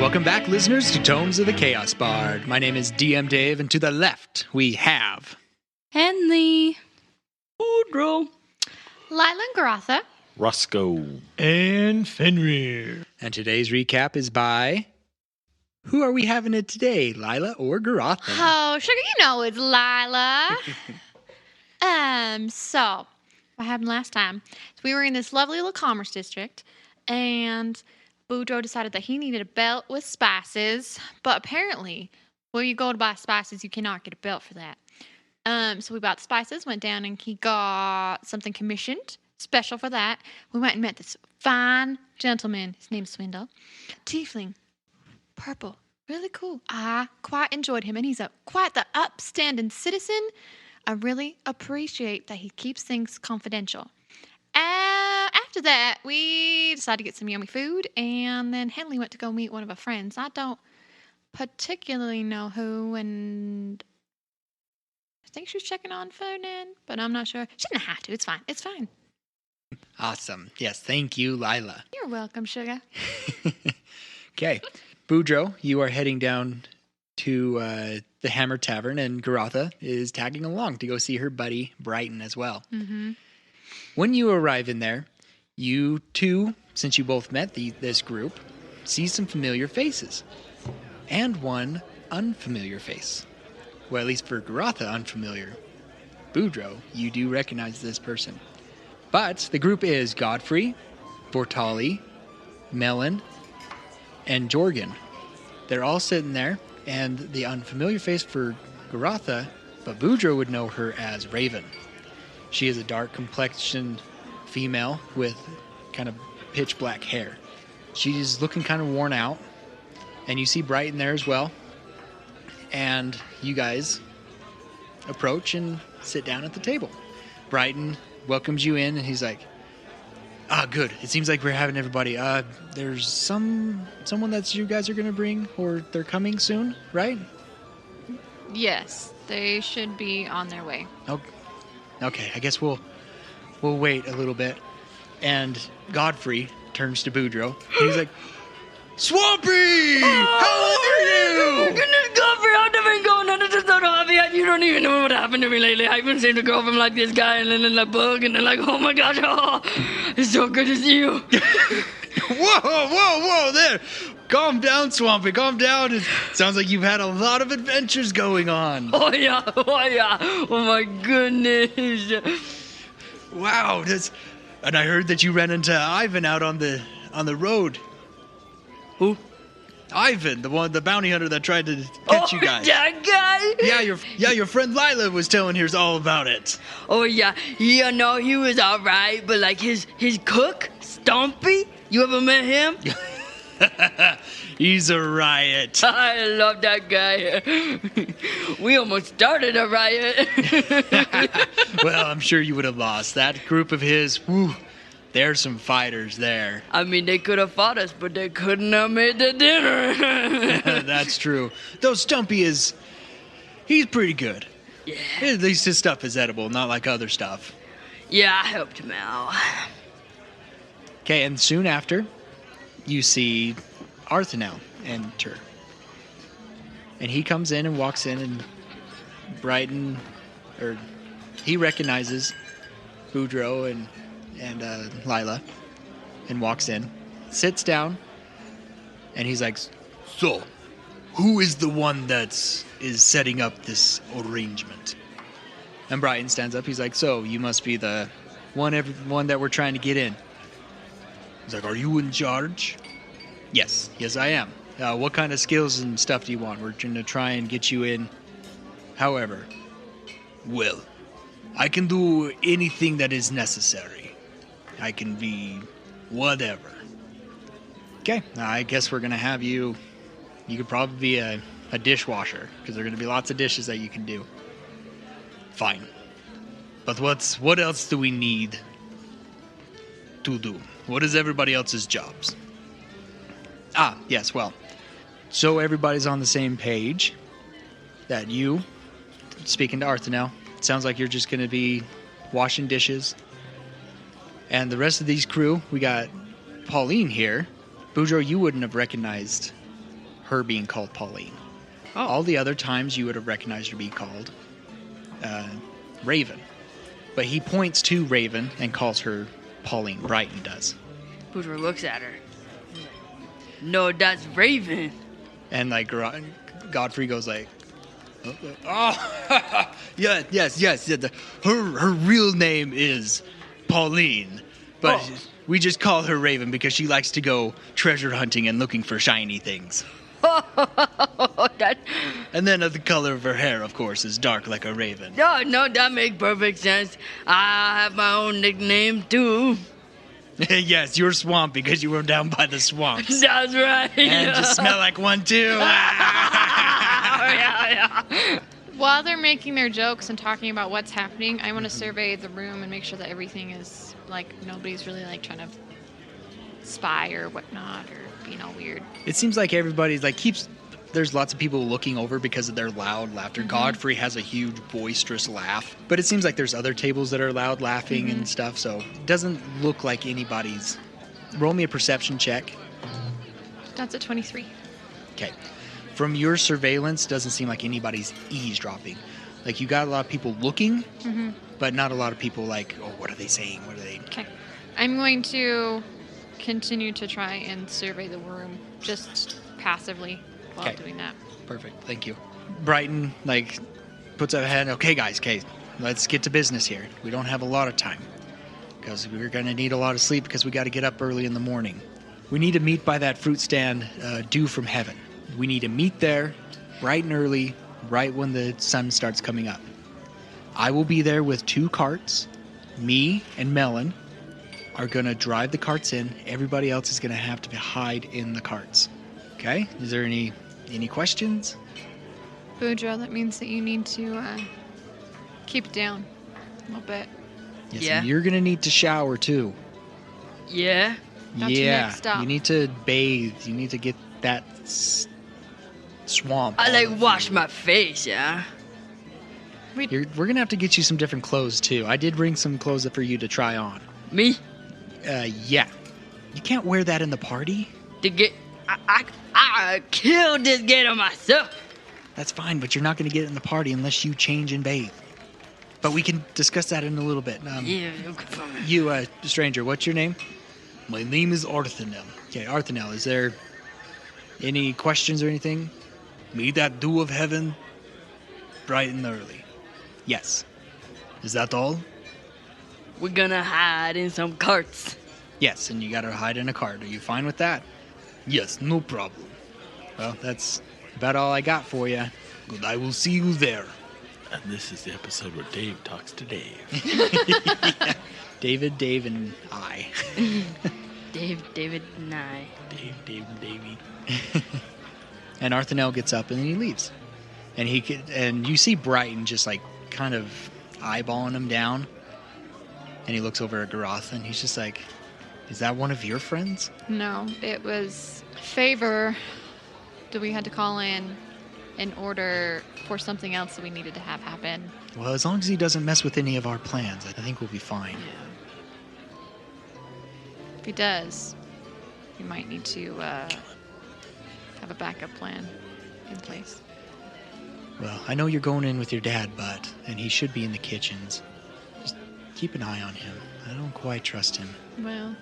Welcome back, listeners, to Tomes of the Chaos Bard. My name is DM Dave, and to the left, we have... Henley. Boudreaux. Lila and Garotha. Roscoe. And Fenrir. And today's recap is by... Who are we having it today, Lila or Garotha? Oh, sugar, you know it's Lila. So, what happened last time? So we were in this lovely little commerce district, and Boudreaux decided that he needed a belt with spices, but apparently, where you go to buy spices, you cannot get a belt for that. So we bought the spices, went down, and he got something commissioned, special for that. We went and met this fine gentleman. His name's Swindle. Tiefling. Purple. Really cool. I quite enjoyed him, and he's quite the upstanding citizen. I really appreciate that he keeps things confidential. After that, we decided to get some yummy food, and then Henley went to go meet one of her friends. I don't particularly know who, and I think she was checking on Ferdinand, but I'm not sure. She didn't have to. It's fine. It's fine. Awesome. Yes, thank you, Lila. You're welcome, sugar. Okay. Boudreaux, you are heading down to the Hammer Tavern, and Garotha is tagging along to go see her buddy Brighton as well. Mm-hmm. When you arrive in there, you two, since you both met this group, see some familiar faces. And one unfamiliar face. Well, at least for Garotha, unfamiliar. Boudreaux, you do recognize this person. But the group is Godfrey, Vortali, Melon, and Jorgen. They're all sitting there, and the unfamiliar face for Garotha, but Boudreaux would know her as Raven. She is a dark complexioned female with kind of pitch black hair. She's looking kind of worn out, and you see Brighton there as well. And you guys approach and sit down at the table. Brighton welcomes you in, and he's like, good. It seems like we're having everybody. There's someone that you guys are going to bring, or they're coming soon, right? Yes, they should be on their way. Okay, I guess we'll wait a little bit. And Godfrey turns to Boudreaux, and he's like, Swampy! How are you? Goodness, Godfrey, how's it been going on? This is so happy. You don't even know what happened to me lately. I've been seeing to go from like this guy and then a bug and then like, oh my gosh, it's so good to see you. Whoa there. Calm down, Swampy, calm down. It sounds like you've had a lot of adventures going on. Oh yeah. Oh my goodness. Wow, and I heard that you ran into Ivan out on the road. Who? Ivan, the bounty hunter that tried to catch you guys. That guy? Your friend Lila was telling us all about it. Oh yeah. Yeah, no, he was alright, but like his cook, Stompy, you ever met him? He's a riot. I love that guy. We almost started a riot. Well, I'm sure you would have lost. That group of his, there's some fighters there. I mean, they could have fought us, but they couldn't have made the dinner. That's true. Though Stumpy he's pretty good. Yeah. At least his stuff is edible, not like other stuff. Yeah, I helped him out. Okay, and soon after, you see Arthinel enter. And he comes in and walks in, and Brighton, he recognizes Boudreaux and Lila, and walks in, sits down, and he's like, so, who is the one is setting up this arrangement? And Brighton stands up, he's like, so, you must be the one that we're trying to get in. He's like, are you in charge? Yes, I am. What kind of skills and stuff do you want? We're going to try and get you in. However, well, I can do anything that is necessary. I can be whatever. Okay, I guess we're going to have you could probably be a dishwasher, because there are going to be lots of dishes that you can do. Fine. But what else do we need to do? What is everybody else's jobs? Yes, well, so everybody's on the same page that you, speaking to Arthinel, it sounds like you're just going to be washing dishes. And the rest of these crew, we got Pauline here. Boudreaux, you wouldn't have recognized her being called Pauline. Oh. All the other times you would have recognized her be called Raven. But he points to Raven and calls her Pauline. Brighton does. Boudreaux looks at her. No, that's Raven. And like Godfrey goes like, oh, yes. Her real name is Pauline, but we just call her Raven because she likes to go treasure hunting and looking for shiny things. And then the color of her hair, of course, is dark like a raven. No, that makes perfect sense. I have my own nickname too. Yes, you're Swamp because you were down by the swamps. That's right. And just smell like one too. yeah. While they're making their jokes and talking about what's happening, I want to survey the room and make sure that everything is, like, nobody's really, like, trying to spy or whatnot or being all weird. It seems like everybody's, like, there's lots of people looking over because of their loud laughter. Godfrey has a huge, boisterous laugh. But it seems like there's other tables that are loud laughing and stuff, so it doesn't look like anybody's... Roll me a perception check. That's a 23. Okay. From your surveillance, doesn't seem like anybody's eavesdropping. Like, you got a lot of people looking, but not a lot of people like, oh, what are they saying? What are they... Okay. I'm going to continue to try and survey the room just passively while doing that. Perfect. Thank you. Brighton, like, puts up a hand. Okay, guys, let's get to business here. We don't have a lot of time because we're going to need a lot of sleep because we got to get up early in the morning. We need to meet by that fruit stand due from heaven. We need to meet there bright and early, right when the sun starts coming up. I will be there with 2 carts. Me and Melon are going to drive the carts in. Everybody else is going to have to hide in the carts. Okay? Is there any questions? Boudreaux, that means that you need to keep it down a little bit. Yes, Yeah. and you're going to need to shower too. Yeah. That's your yeah, next stop. you need to bathe. You need to get that swamp. I all like of wash you. my face, yeah. We're going to have to get you some different clothes too. I did bring some clothes for you to try on. Me? Yeah. You can't wear that in the party. To get... I killed this gator myself. That's fine, but you're not going to get it in the party unless you change and bathe. But we can discuss that in a little bit. Yeah, okay. You, stranger, what's your name? My name is Arthinel. Okay, Arthinel, is there any questions or anything? Meet that dew of heaven bright and early. Yes. Is that all? We're gonna hide in some carts. Yes, and you gotta hide in a cart. Are you fine with that? Yes, no problem. Well, that's about all I got for you. Good, I will see you there. And this is the episode where Dave talks to Dave. Yeah. David, Dave, and I. David, and I. Dave, and Davey. And Arthinel gets up and then he leaves. And you see Brighton just like kind of eyeballing him down. And he looks over at Garoth and he's just like, is that one of your friends? No, it was Favor that we had to call in order for something else that we needed to have happen. Well, as long as he doesn't mess with any of our plans, I think we'll be fine. If he does, we might need to have a backup plan in place. Well, I know you're going in with your dad, and he should be in the kitchens. Just keep an eye on him. I don't quite trust him. Well,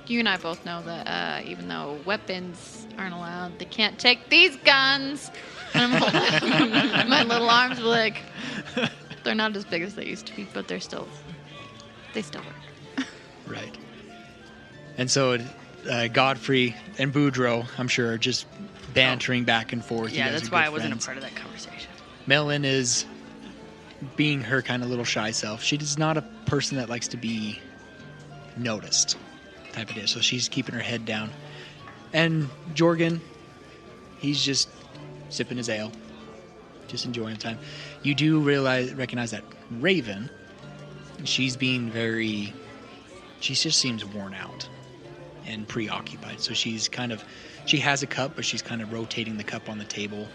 you and I both know that even though weapons aren't allowed, they can't take these guns. And I'm holding my little arms were like, they're not as big as they used to be, but they still work. Right. And so Godfrey and Boudreaux, I'm sure, are just bantering back and forth. You Yeah, guys that's are why good I wasn't friends. a part of that conversation. Melon is being her kind of little shy self. She is not a person that likes to be noticed type of deal. So she's keeping her head down. And Jorgen, he's just sipping his ale, just enjoying time. You do recognize that Raven, she just seems worn out and preoccupied. So she has a cup, but she's kind of rotating the cup on the table,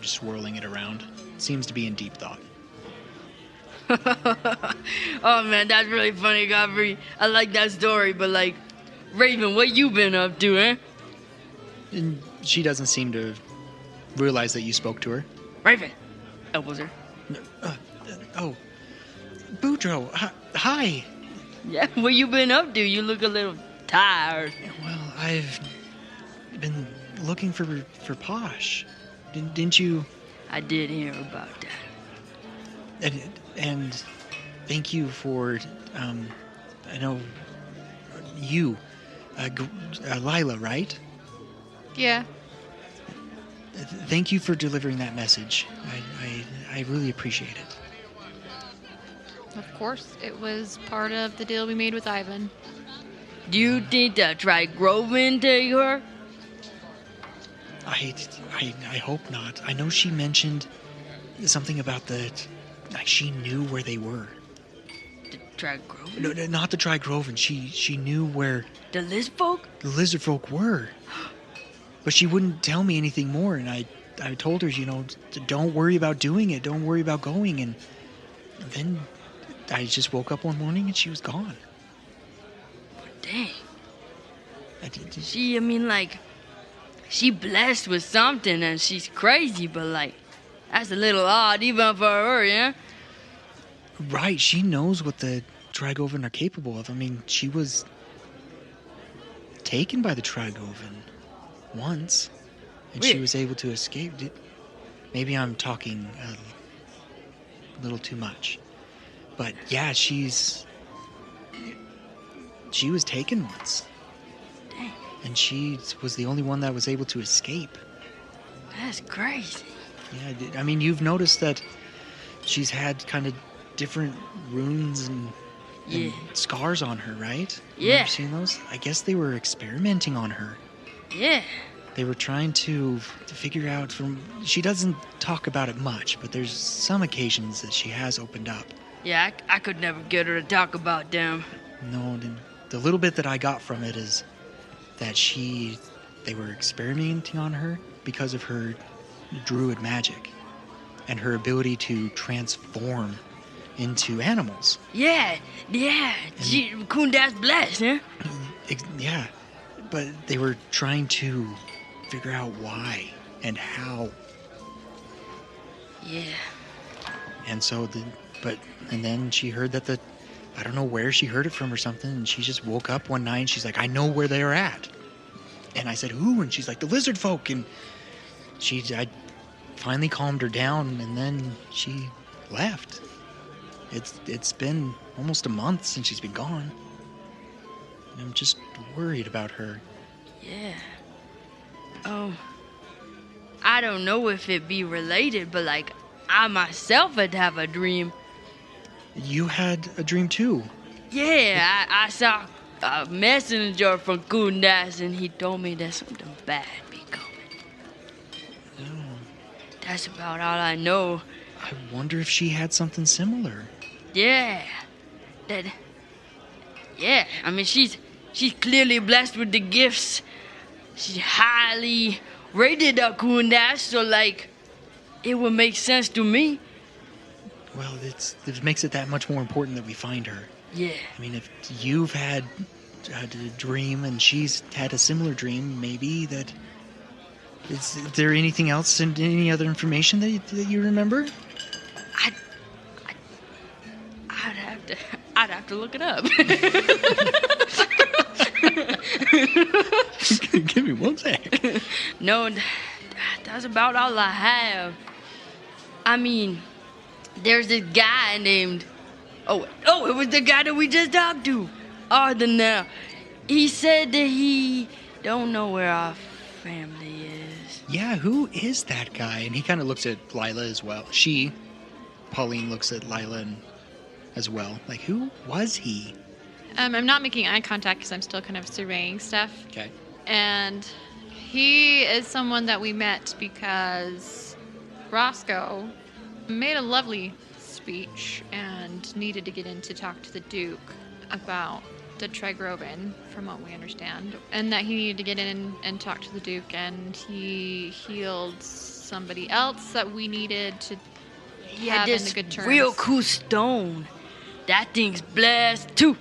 just swirling it around. Seems to be in deep thought. Oh man, that's really funny, Godfrey. I like that story, but Raven, what you been up to, eh? And she doesn't seem to realize that you spoke to her. Raven. Elbows her. Oh, Boudreaux, hi. Yeah, what you been up to? You look a little tired. Well, I've been looking for Posh. Didn't you? I did hear about that. And thank you for, I know, you, Lila, right? Yeah. Thank you for delivering that message. I really appreciate it. Of course, it was part of the deal we made with Ivan. Do you think that Trigroven take her? I hope not. I know she mentioned something about like she knew where they were. The Trigroven? No, not the Trigroven. She knew where The lizard folk? the lizard folk were. But she wouldn't tell me anything more, and I told her, don't worry about doing it. Don't worry about going. And then I just woke up one morning and she was gone. Dang. She blessed with something and she's crazy, but that's a little odd even for her, yeah? Right, she knows what the Trigoven are capable of. I mean, she was taken by the Trigoven once, and she Really? was able to escape. Maybe I'm talking a little too much. But yeah, she was taken once. Dang, And she was the only one that was able to escape. that's crazy. Yeah, I mean, you've noticed that she's had kind of different runes and Yeah. scars on her, right? Yeah. You've seen those? I guess they were experimenting on her. Yeah. They were trying to figure out she doesn't talk about it much, but there's some occasions that she has opened up. Yeah, I could never get her to talk about them. No, the little bit that I got from it is that they were experimenting on her because of her druid magic and her ability to transform into animals. Yeah. Kunda's blessed, huh? Yeah, but they were trying to figure out why and how. Yeah. And so and then she heard that I don't know where she heard it from or something, and she just woke up one night and she's like, I know where they are at. And I said, who? And she's like, the lizard folk. And I finally calmed her down, and then she left. It's been almost a month since she's been gone. And I'm just worried about her. Yeah. I don't know if it be related, but I myself would have a dream. You had a dream too. Yeah, I saw a messenger from Kundas and he told me that something bad be coming. Oh, That's about all I know. I wonder if she had something similar. Yeah. I mean, she's clearly blessed with the gifts. She's highly rated at Kundas, so it would make sense to me. Well, it makes it that much more important that we find her. Yeah. I mean, if you've had a dream and she's had a similar dream, maybe that... Is there anything else and any other information that you remember? I'd have to look it up. Give me one sec. No, that's about all I have. I mean, there's this guy named... Oh, it was the guy that we just talked to. Arthinel. He said that he don't know where our family is. Yeah, who is that guy? And he kind of looks at Lila as well. Pauline, looks at Lila as well. Who was he? I'm not making eye contact because I'm still kind of surveying stuff. Okay. And he is someone that we met because Roscoe made a lovely speech and needed to get in to talk to the Duke about the Trigroven, from what we understand. And that he needed to get in and talk to the Duke, and he healed somebody else that we needed to He had have in this the good terms. real cool stone. That thing's blessed too.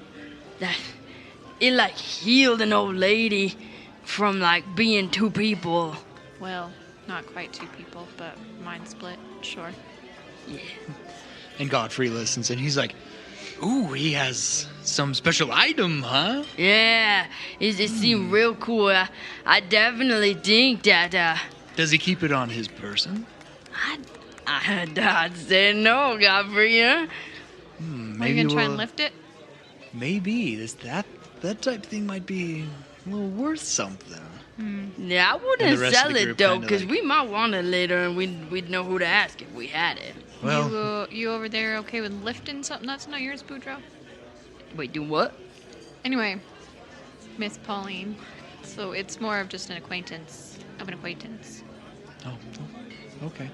It healed an old lady. from like being two people. Well, not quite two people, but mind split, sure. Yeah. And Godfrey listens, and he's like, "Ooh, he has some special item, huh?" Yeah, it seemed real cool. I definitely think that. Does he keep it on his person? I'd say no, Godfrey. Huh? Are you gonna try and lift it? Maybe that type thing might be a little worth something. Yeah, I And wouldn't the rest of sell the it group though, kinda because like- we might want it later, and we'd know who to ask if we had it. Well, You over there okay with lifting something that's not yours, Boudreaux? Wait, do what? Anyway, Miss Pauline. So it's more of just an acquaintance of an acquaintance. oh, okay.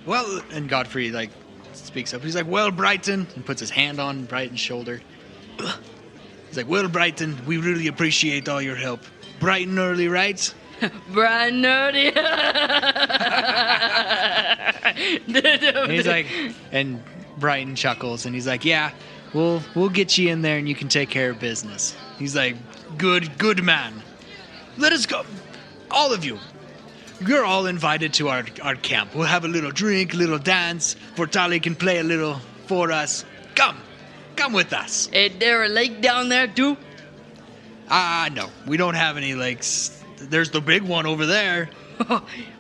Well, and Godfrey like speaks up. He's like, "Well, Brighton," and puts his hand on Brighton's shoulder. He's like, "Well, Brighton, we really appreciate all your help. Bright and early, right?" Brian Nerdy. And he's like, and Brighton chuckles, and he's like, "Yeah, we'll get you in there, and you can take care of business." He's like, "Good man. Let us go, all of you. You're all invited to our camp. We'll have a little drink, a little dance. Vortali can play a little for us. Come with us." Is there a lake down there too? No, we don't have any lakes. There's the big one over there.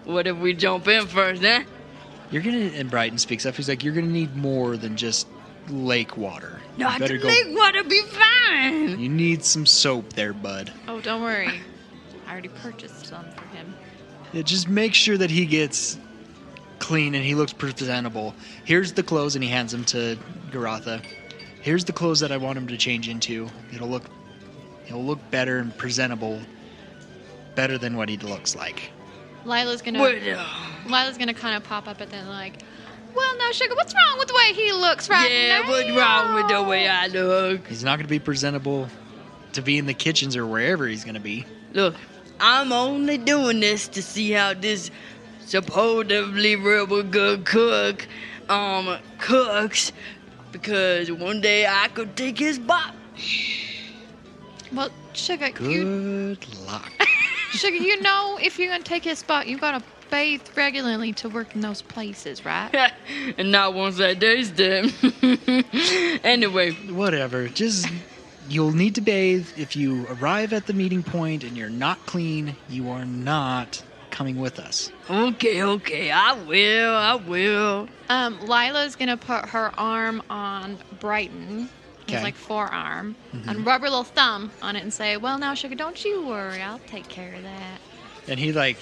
What if we jump in first, eh? And Brighton speaks up. He's like, "You're gonna need more than just lake water. No, You better the lake water be fine. You need some soap there, bud. Oh, don't worry. I already purchased some for him. Yeah, just make sure that he gets clean and he looks presentable. Here's the clothes," and he hands them to Garatha. "Here's the clothes that I want him to change into. He'll look better and presentable, better than what he looks like." Lila's gonna kind of pop up and then like, "Well, now, Sugar, what's wrong with the way he looks right now?" Yeah, what's wrong with the way I look? He's not going to be presentable to be in the kitchens or wherever he's going to be. Look, I'm only doing this to see how this supposedly real good cook cooks, because one day I could take his spot. Well, Sugar, Good luck. Sugar, if you're gonna take his spot, you gotta bathe regularly to work in those places, right? And not once I taste them. Anyway, Whatever. Just, you'll need to bathe. If you arrive at the meeting point and you're not clean, you are not coming with us. okay, I will. Lila's gonna put her arm on Brighton, his Okay. like forearm, and rub her little thumb on it and say, "Well, now, Sugar, don't you worry. I'll take care of that." And he, like,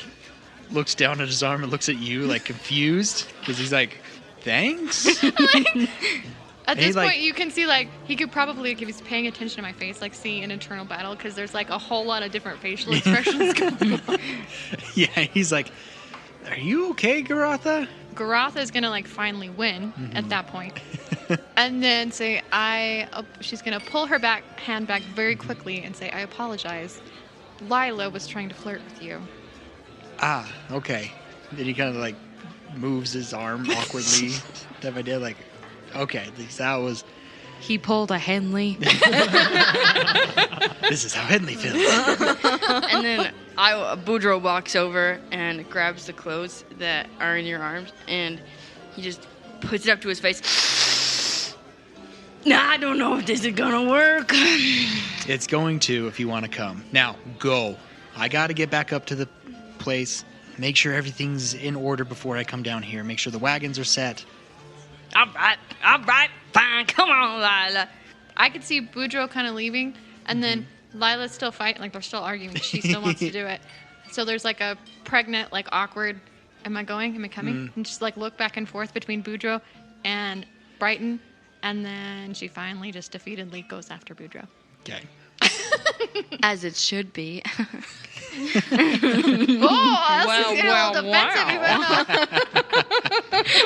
looks down at his arm and looks at you, like, confused. Because he's like, "Thanks?" At And he, this like- point, you can see, like, he could probably, if he's paying attention to my face, like, see an internal battle, because there's, like, a whole lot of different facial expressions going on. Yeah, he's like, "Are you okay, Garatha?" Garatha is going to, like, finally win at that point. And then say, she's going to pull her hand back very quickly and say, "I apologize. Lila was trying to flirt with you." Ah, okay. Then he kind of, like, moves his arm awkwardly. Type idea, like, okay, that was... He pulled a Henley. This is how Henley feels. And then Boudreaux walks over and grabs the clothes that are in your arms, and he just puts it up to his face. Nah, I don't know if this is gonna work. It's going to if you want to come. Now, go. I got to get back up to the place. Make sure everything's in order before I come down here. Make sure the wagons are set. All right, fine. Come on, Lila. I could see Boudreaux kind of leaving, and then Lila's still fighting, like they're still arguing. She still wants to do it. So there's like a pregnant, like awkward, am I going? Am I coming? And just like look back and forth between Boudreaux and Brighton, and then she finally just defeatedly goes after Boudreaux. Okay. As it should be. Oh, this is getting a little defensive.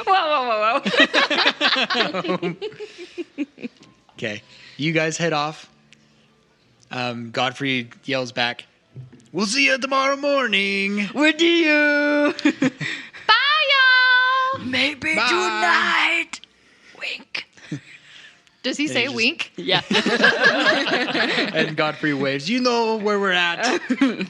Whoa. Okay. You guys head off. Godfrey yells back, "We'll see you tomorrow morning." With you. Bye, y'all. Maybe Bye. tonight. Wink. Does he say just- wink? Yeah. And Godfrey waves. You know where we're at. Go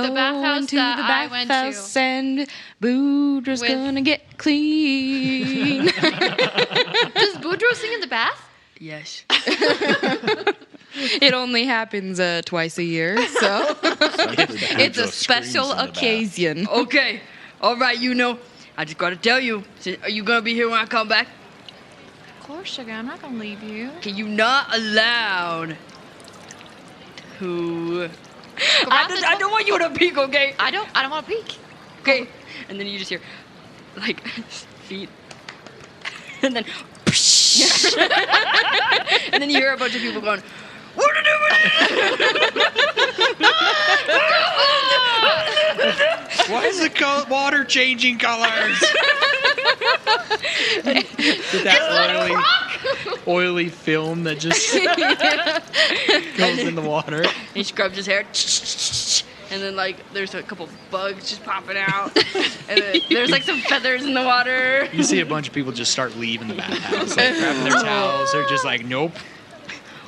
The bathhouse into that the I went bathhouse to. and Boudreaux's With- gonna get clean. Does Boudreaux sing in the bath? Yes. It only happens twice a year, so it's a Boudreaux special screams in the bath. occasion. Okay. All right, I just got to tell you. Are you going to be here when I come back? Of course, sugar. I'm not gonna leave you. Okay, you're not allowed to... I don't want you to peek, okay? I don't want to peek. Okay. And then you just hear, like, feet. And then... and then you hear a bunch of people going, what are Why is the water changing colors? With that oily film that just goes in the water. He scrubs his hair. And then, like, there's a couple bugs just popping out. And then there's, like, some feathers in the water. You see a bunch of people just start leaving the bathhouse, like grabbing their towels. They're just like, nope.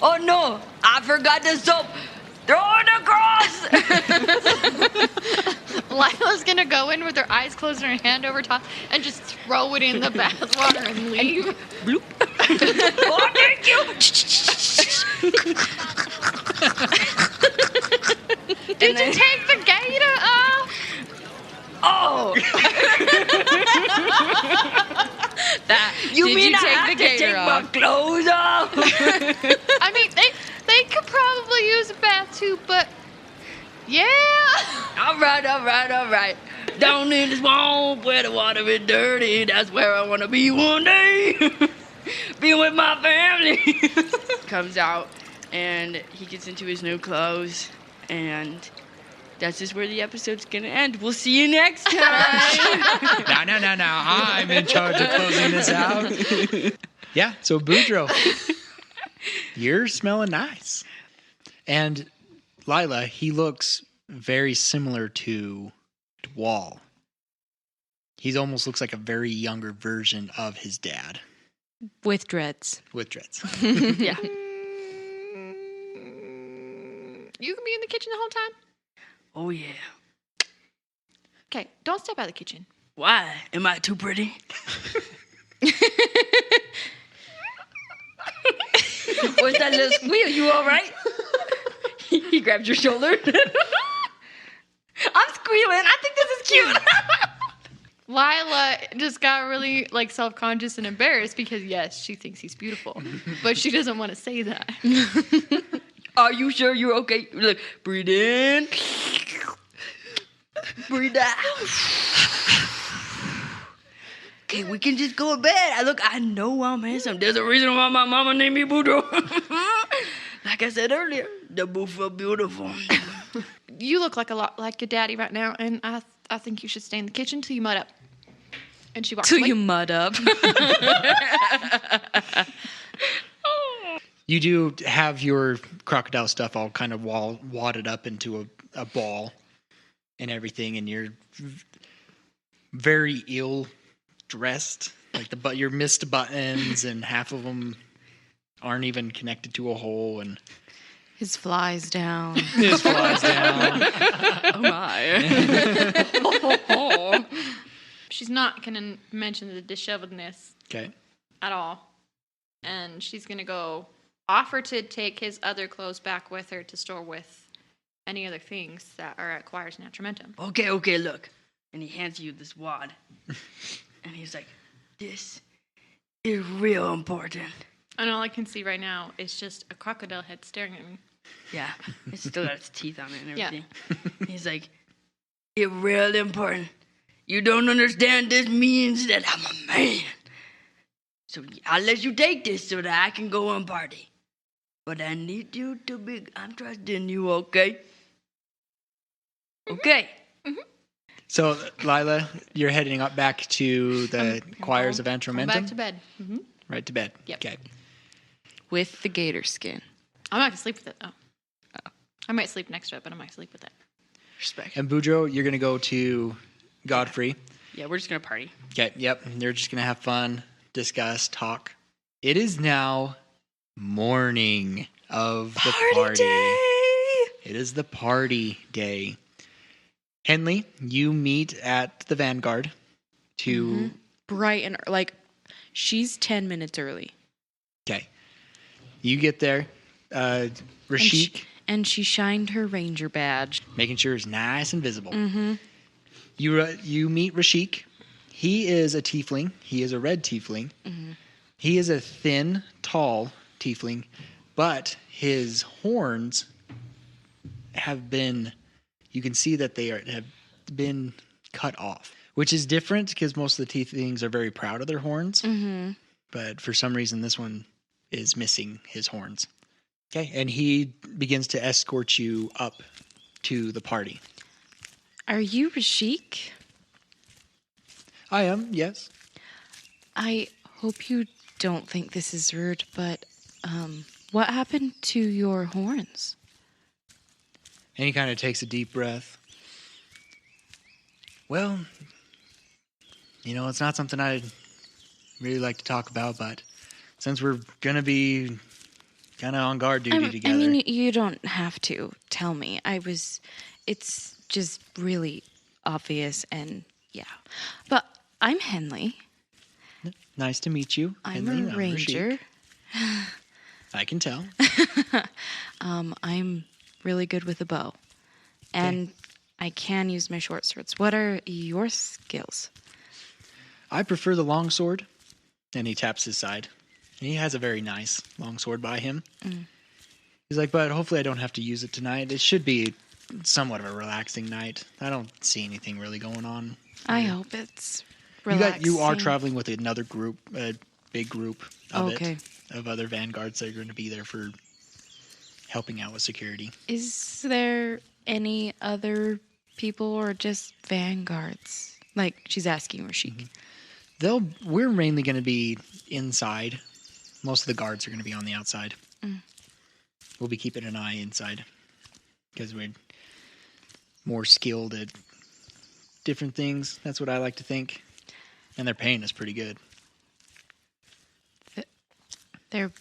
Oh, no. I forgot the soap. Throw it across. Lila's gonna go in with her eyes closed and her hand over top and just throw it in the bathwater and leave. Bloop. Oh, thank you. Did you take the gator off? Oh. You Did mean you I take have the to gator take off? my clothes off? I mean, they could probably use a bath too, but yeah. All right. Down in the swamp where the water is dirty, that's where I want to be one day. Be with my family. Comes out and he gets into his new clothes, and that's just where the episode's gonna end. We'll see you next time. No. I'm in charge of closing this out. Yeah, so Boudreaux, you're smelling nice. And Lila, he looks very similar to Wall. He almost looks like a very younger version of his dad With dreads. with dreads. Yeah. You can be in the kitchen the whole time. Oh yeah. Okay, don't step out of the kitchen. Why? Am I too pretty? What's that little squeal? You all right? He grabbed your shoulder. I'm squealing. I think this is cute. Lila just got really like self-conscious and embarrassed because yes, she thinks he's beautiful, but she doesn't want to say that. Are you sure you're okay? Look, breathe in. Breathe out. Okay, we can just go to bed. I know I'm handsome. There's a reason why my mama named me Boudreaux. Like I said earlier, the booth are beautiful. You look like a lot like your daddy right now, and I think you should stay in the kitchen till you mud up. And she walks Till away. you mud up. You do have your crocodile stuff all kind of wadded up into a ball and everything, and you're very ill dressed. Like your missed buttons, and half of them aren't even connected to a hole, and His flies down. this flies down. Oh my. She's not gonna mention the disheveledness Okay. at all, and she's gonna go offer to take his other clothes back with her to store with any other things that are at Choirs and Atramentum. Okay, look. And he hands you this wad. And he's like, this is real important. And all I can see right now is just a crocodile head staring at me. Yeah, it's still got its teeth on it and Yeah. everything. He's like, it's real important. You don't understand, this means that I'm a man. So I'll let you take this so that I can go and party. But I need you to I'm trusting you, okay? Okay. So, Lila, you're heading up back to the Choirs of Going Atramentum? back to bed. Right to bed. Yep. Okay. With the gator skin. I'm not gonna sleep with it though. I might sleep next to it, but I might sleep with it. Respect. And Boudreaux, you're going to go to Godfrey. Yeah, we're just going to party. Okay, yep. They're just going to have fun, discuss, talk. It is now morning of the party. It is the party day. Henley, you meet at the Vanguard to... Bright and like, she's 10 minutes early. Okay. You get there. Rashik, And she shined her ranger badge. making sure it's nice and visible. You meet Rashik. He is a tiefling. He is a red tiefling. He is a thin, tall tiefling, but his horns have been... You can see that they have been cut off, which is different because most of the tieflings are very proud of their horns. But for some reason, this one is missing his horns. Okay, and he begins to escort you up to the party. Are you Rashik? I am, yes. I hope you don't think this is rude, but what happened to your horns? And he kind of takes a deep breath. Well, it's not something I'd really like to talk about, but since we're going to be kind of on guard duty together. I mean, you don't have to tell me. It's just really obvious and yeah. But I'm Henley. Nice to meet you. I'm Henley. a ranger. Rashik. I can tell. I'm really good with a bow. And I can use my short swords. What are your skills? I prefer the long sword. And he taps his side. He has a very nice long sword by him. He's like, but hopefully I don't have to use it tonight. It should be somewhat of a relaxing night. I don't see anything really going on. I hope it's relaxing. You are traveling with another group, a big group of Okay. of other vanguards that are going to be there for helping out with security. Is there any other people or just vanguards? Like, she's asking Rashik. We're mainly going to be inside. Most of the guards are going to be on the outside. We'll be keeping an eye inside because we're more skilled at different things. That's what I like to think. And their paying is pretty good. They're...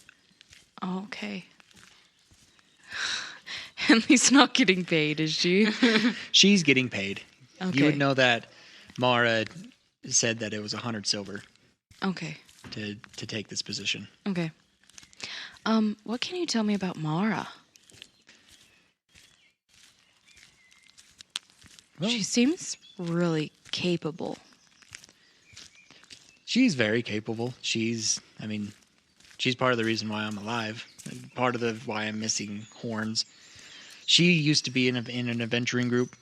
Oh, okay. Henley's not getting paid, is she? She's getting paid. Okay. You would know that Mara said that it was 100 silver Okay. to take this position. Okay. What can you tell me about Mara? Well, She seems really capable. she's very capable. She's part of the reason why I'm alive. Part of why I'm missing horns. She used to be in an adventuring group,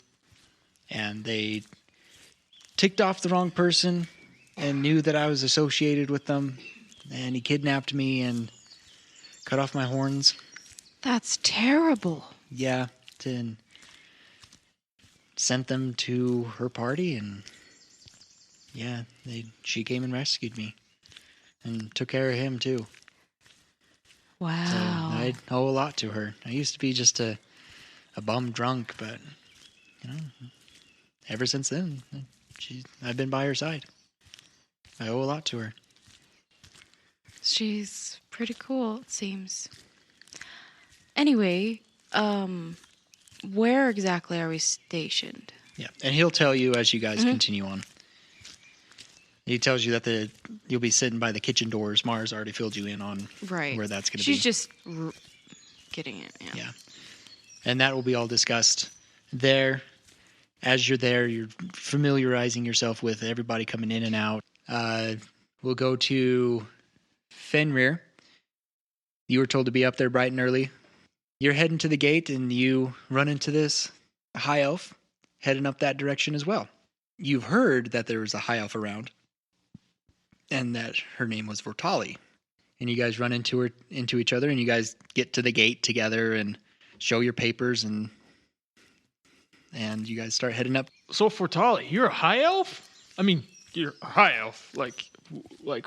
and they ticked off the wrong person and knew that I was associated with them, and he kidnapped me and cut off my horns. That's terrible. Yeah, and sent them to her party, and yeah, she came and rescued me and took care of him too. Wow. So I owe a lot to her. I used to be just a bum drunk, but ever since then, I've been by her side. I owe a lot to her. She's pretty cool, it seems. Anyway, where exactly are we stationed? Yeah, and he'll tell you as you guys continue on. He tells you that you'll be sitting by the kitchen doors. Mars already filled you in on where that's going to be. She's just getting it, yeah. Yeah. And that will be all discussed there. As you're there, you're familiarizing yourself with everybody coming in and out. We'll go to Fenrir. You were told to be up there bright and early. You're heading to the gate, and you run into this high elf heading up that direction as well. You've heard that there was a high elf around, and that her name was Vortali. And you guys run into each other, and you guys get to the gate together and show your papers, and you guys start heading up. So Fortali, you're a high elf? I mean, you're a high elf. Like,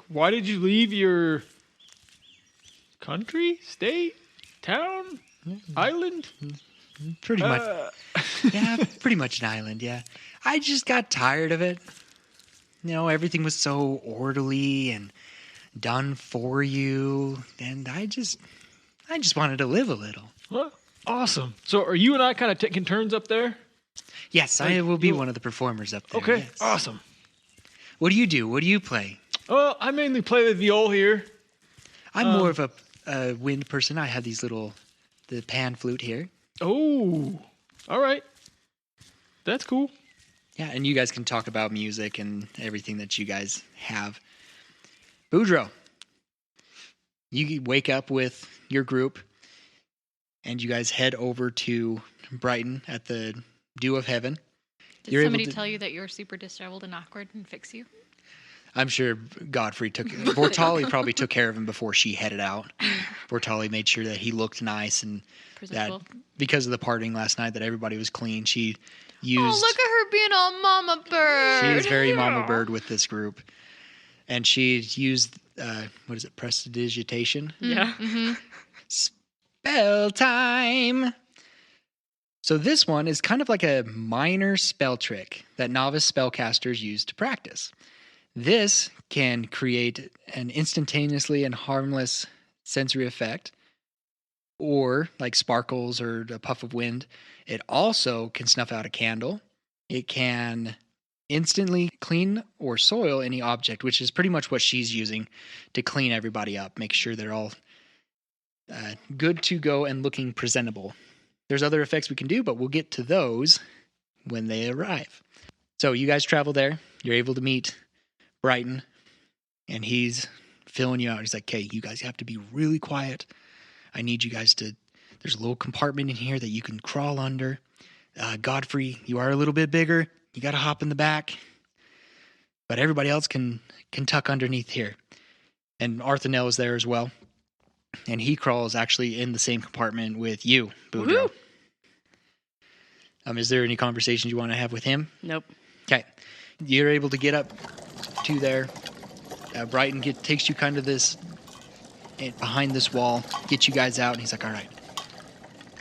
why did you leave your country, state, town, island? Pretty much. Yeah, pretty much an island, yeah. I just got tired of it. Everything was so orderly and done for you, and I just I just wanted to live a little. Well, awesome. So are you and I kind of taking turns up there? Yes, I will be one of the performers up there. Okay, yes. awesome. What do you do? What do you play? Oh, I mainly play the viol here. I'm more of a wind person. I have the pan flute here. Oh, all right. That's cool. Yeah, and you guys can talk about music and everything that you guys have. Boudreaux, you wake up with your group, and you guys head over to Brighton at the Dew of Heaven. Did somebody tell you that you're super disheveled and awkward and fix you? I'm sure Godfrey Bortali probably took care of him before she headed out. Bortali made sure that he looked nice and Presentable. that because of the partying last night that everybody was clean. She used... Oh, look at her being all mama bird. She is very mama bird with this group. And she used, prestidigitation? Yeah. Mm-hmm. Spell time! So this one is kind of like a minor spell trick that novice spellcasters use to practice. This can create an instantaneously and harmless sensory effect, or like sparkles or a puff of wind. It also can snuff out a candle. It can instantly clean or soil any object, which is pretty much what she's using to clean everybody up, make sure they're all good to go and looking presentable. There's other effects we can do, but we'll get to those when they arrive. So you guys travel there. You're able to meet Brighton, and he's filling you out. He's like, "Okay, you guys have to be really quiet. I need you guys to... There's a little compartment in here that you can crawl under. Godfrey, you are a little bit bigger. You got to hop in the back. But everybody else can tuck underneath here." And Arthinel is there as well. And he crawls actually in the same compartment with you, Boudreaux. Is there any conversations you want to have with him? Nope. Okay. You're able to get up to there. Brighton takes you kind of behind this wall, get you guys out, and he's like, "All right,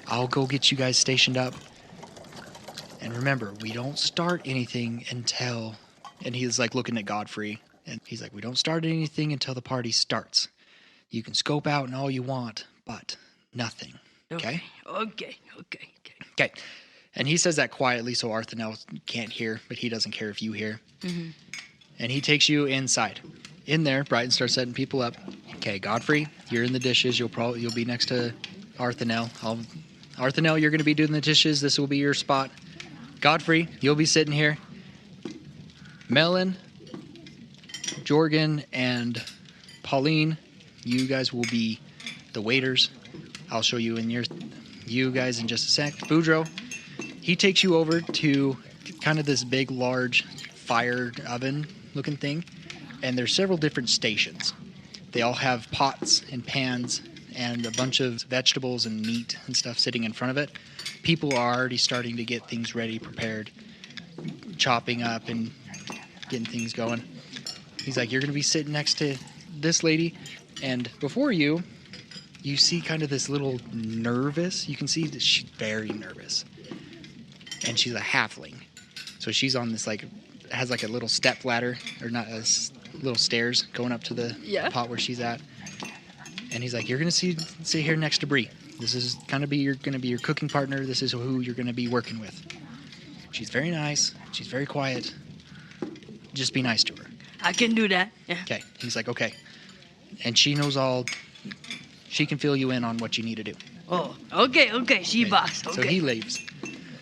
I'll go get you guys stationed up. And remember, we don't start anything until..." And he's like looking at Godfrey, and he's like, "We don't start anything until the party starts. You can scope out and all you want, but nothing." Okay? Okay. Okay. And he says that quietly so Arthinel can't hear, but he doesn't care if you hear. Mm-hmm. And he takes you inside. In there, Brighton starts setting people up. Okay, Godfrey, you're in the dishes. You'll be next to Arthinel. Arthinel, you're going to be doing the dishes. This will be your spot. Godfrey, you'll be sitting here. Melon, Jorgen, and Pauline, you guys will be the waiters. I'll show you you guys in just a sec. Boudreaux, he takes you over to kind of this big, large fire oven looking thing. And there's several different stations. They all have pots and pans and a bunch of vegetables and meat and stuff sitting in front of it. People are already starting to get things ready, prepared, chopping up and getting things going. He's like, "You're going to be sitting next to this lady." And before you see kind of this little nervous. You can see that she's very nervous. And she's a halfling. So she's on this has a little step ladder, or not, little stairs going up to the pot where she's at. And he's like, "You're going to sit here next to Bree. This is going to be your cooking partner. This is who you're going to be working with. She's very nice. She's very quiet. Just be nice to her." I can do that. Yeah. Okay. He's like, "Okay." And she knows she can fill you in on what you need to do. Oh, okay. She boss. Okay. So he leaves.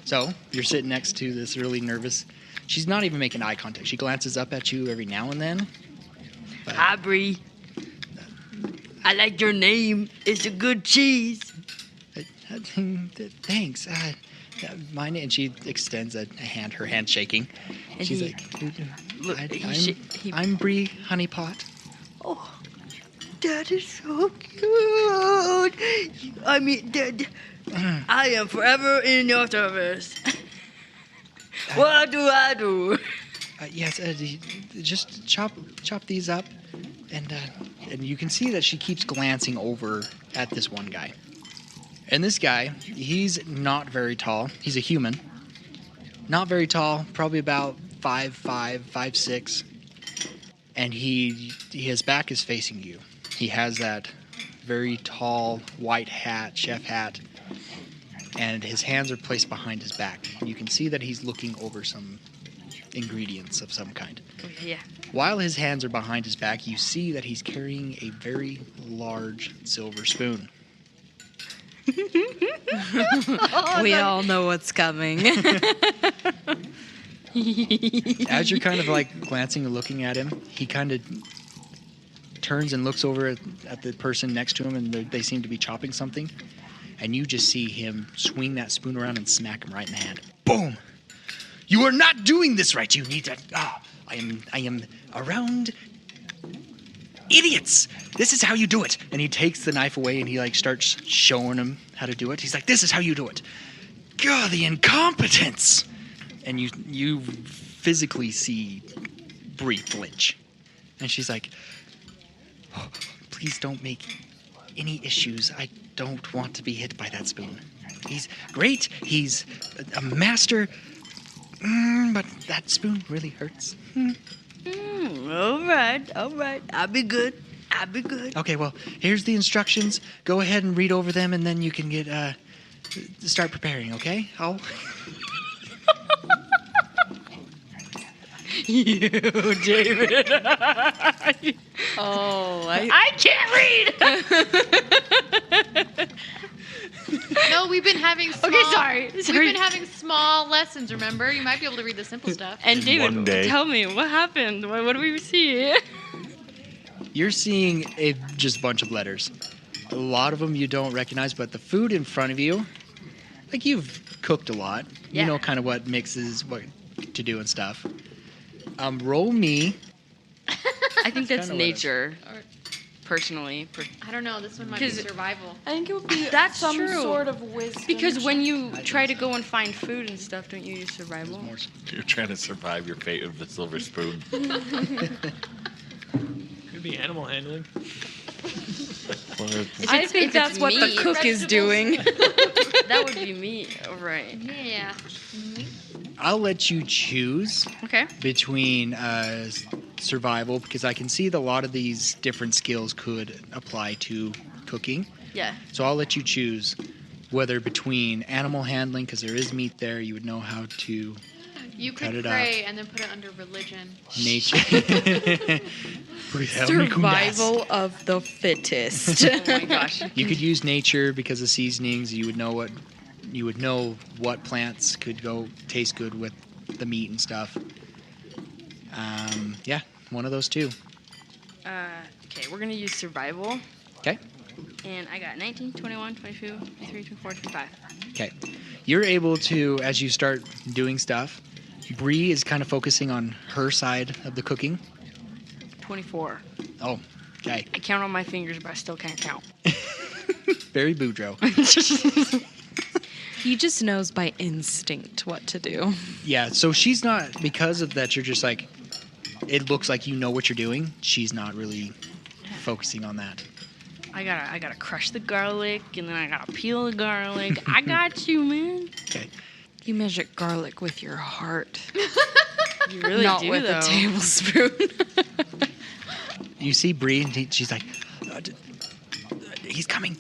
So you're sitting next to this really nervous... She's not even making eye contact. She glances up at you every now and then. Hi, Bree. I like your name. It's a good cheese. Thanks. Mine. And she extends a hand, her hand shaking. And she's look, I'm Bree Honeypot. Oh, that is so good. I mean, I am forever in your service. What do I do? Yes, just chop these up, and you can see that she keeps glancing over at this one guy. And this guy, he's not very tall. He's a human. Not very tall, probably about 5'5", 5'6". And his back is facing you. He has that very tall white hat, chef hat, and his hands are placed behind his back. And you can see that he's looking over some ingredients of some kind. Okay, yeah. While his hands are behind his back, you see that he's carrying a very large silver spoon. We all know what's coming. As you're kind of like glancing and looking at him, he kind of turns and looks over at the person next to him, and they seem to be chopping something. And you just see him swing that spoon around and smack him right in the hand. Boom! You are not doing this right. You need to. I am around idiots. This is how you do it. And he takes the knife away and he like starts showing him how to do it. He's like, this is how you do it. God, the incompetence. And you physically see Bree flinch. And she's like, oh, please don't make any issues. I don't want to be hit by that spoon. He's great. He's a master. But that spoon really hurts. All right. I'll be good. Okay, well, here's the instructions. Go ahead and read over them, and then you can get start preparing. Okay? Oh. You, David. I can't read. No, we've been having small, sorry. We've been having small lessons, remember? You might be able to read the simple stuff. And David, One day. tell me, what happened? What do we see? You're seeing just a bunch of letters. A lot of them you don't recognize, but the food in front of you, like you've cooked a lot. Yeah. You know kind of what mixes, what to do and stuff. Roll me. I think that's kinda what nature, personally. I don't know, this one might be 'Cause- survival. I think it would be That's some true. sort of wisdom. Because when you try to go and find food and stuff, don't you use survival? More. You're trying to survive your fate of the silver spoon. Could be animal handling. Well, I think that's what the cook is doing. That would be me, right? Yeah. I'll let you choose Okay. between survival, because I can see that a lot of these different skills could apply to cooking. Yeah. So I'll let you choose whether between animal handling, because there is meat there, you would know how to You Cut could it pray and then put it under religion. nature. Survival of the fittest. Oh my gosh. You could use nature because of seasonings. You would know what plants could go taste good with the meat and stuff. Yeah, one of those two. Okay, we're gonna use survival. Okay. And I got 19, 21, 22, 23, 24, 25. Okay. You're able to, as you start doing stuff, Bree is kind of focusing on her side of the cooking. 24. Oh, okay. I count on my fingers, but I still can't count. Very Boudreaux. He just knows by instinct what to do. Yeah, so she's not, because of that, you're just like, it looks like you know what you're doing. She's not really focusing on that. I gotta crush the garlic, and then I gotta peel the garlic. I got you, man. Okay. You measure garlic with your heart, You really not do, with though. a tablespoon. You see Bree, and she's like, he's coming,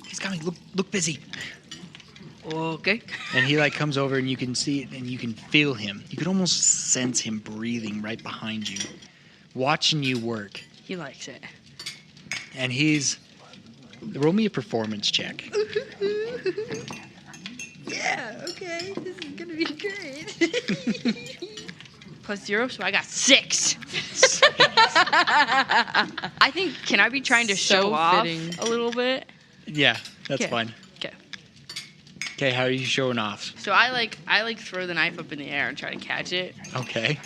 look busy. Okay. And he like comes over, and you can see it, and you can feel him. You can almost sense him breathing right behind you, watching you work. He likes it. And he's, roll me a performance check. Yeah, okay. This is gonna be great. +0, so I got 6. I think, can I be trying to So show off fitting. a little bit? Yeah, that's Okay. fine. Okay. Okay, how are you showing off? So I like throw the knife up in the air and try to catch it. Okay.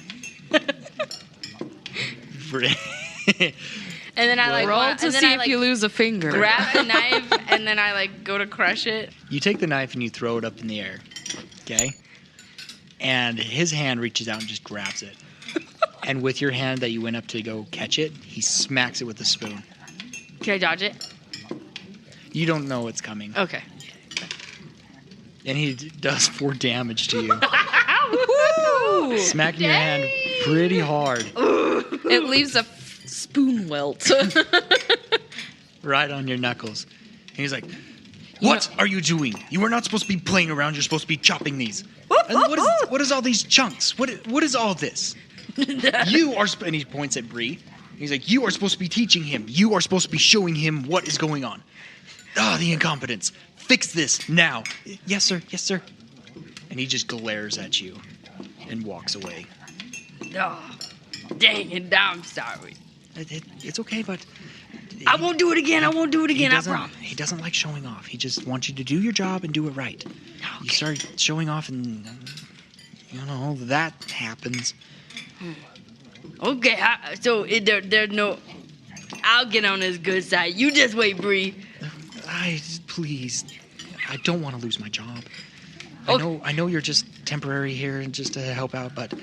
And then I like Roll wa- to and then see I, if like, you lose a finger. grab the knife and then I like go to crush it. You take the knife and you throw it up in the air. Okay? And his hand reaches out and just grabs it. And with your hand that you went up to go catch it, he smacks it with a spoon. Can I dodge it? You don't know what's coming. Okay. And he does 4 damage to you. Woo! Smacking your hand pretty hard. It leaves a spoon welt. Right on your knuckles. he's like, what are you doing? You are not supposed to be playing around. You're supposed to be chopping these. And what is all these chunks? What is all this? You are, and he points at Bree. He's like, you are supposed to be teaching him. You are supposed to be showing him what is going on. The incompetence. Fix this now. Yes, sir. Yes, sir. And he just glares at you and walks away. Oh, dang it, I'm sorry. It's okay, but... I won't do it again. I won't do it again, I promise. He doesn't like showing off. He just wants you to do your job and do it right. Okay. You start showing off and, that happens. Okay, there's no... I'll get on his good side. You just wait, Bree. Please. I don't want to lose my job. Okay. I know you're just temporary here and just to help out, but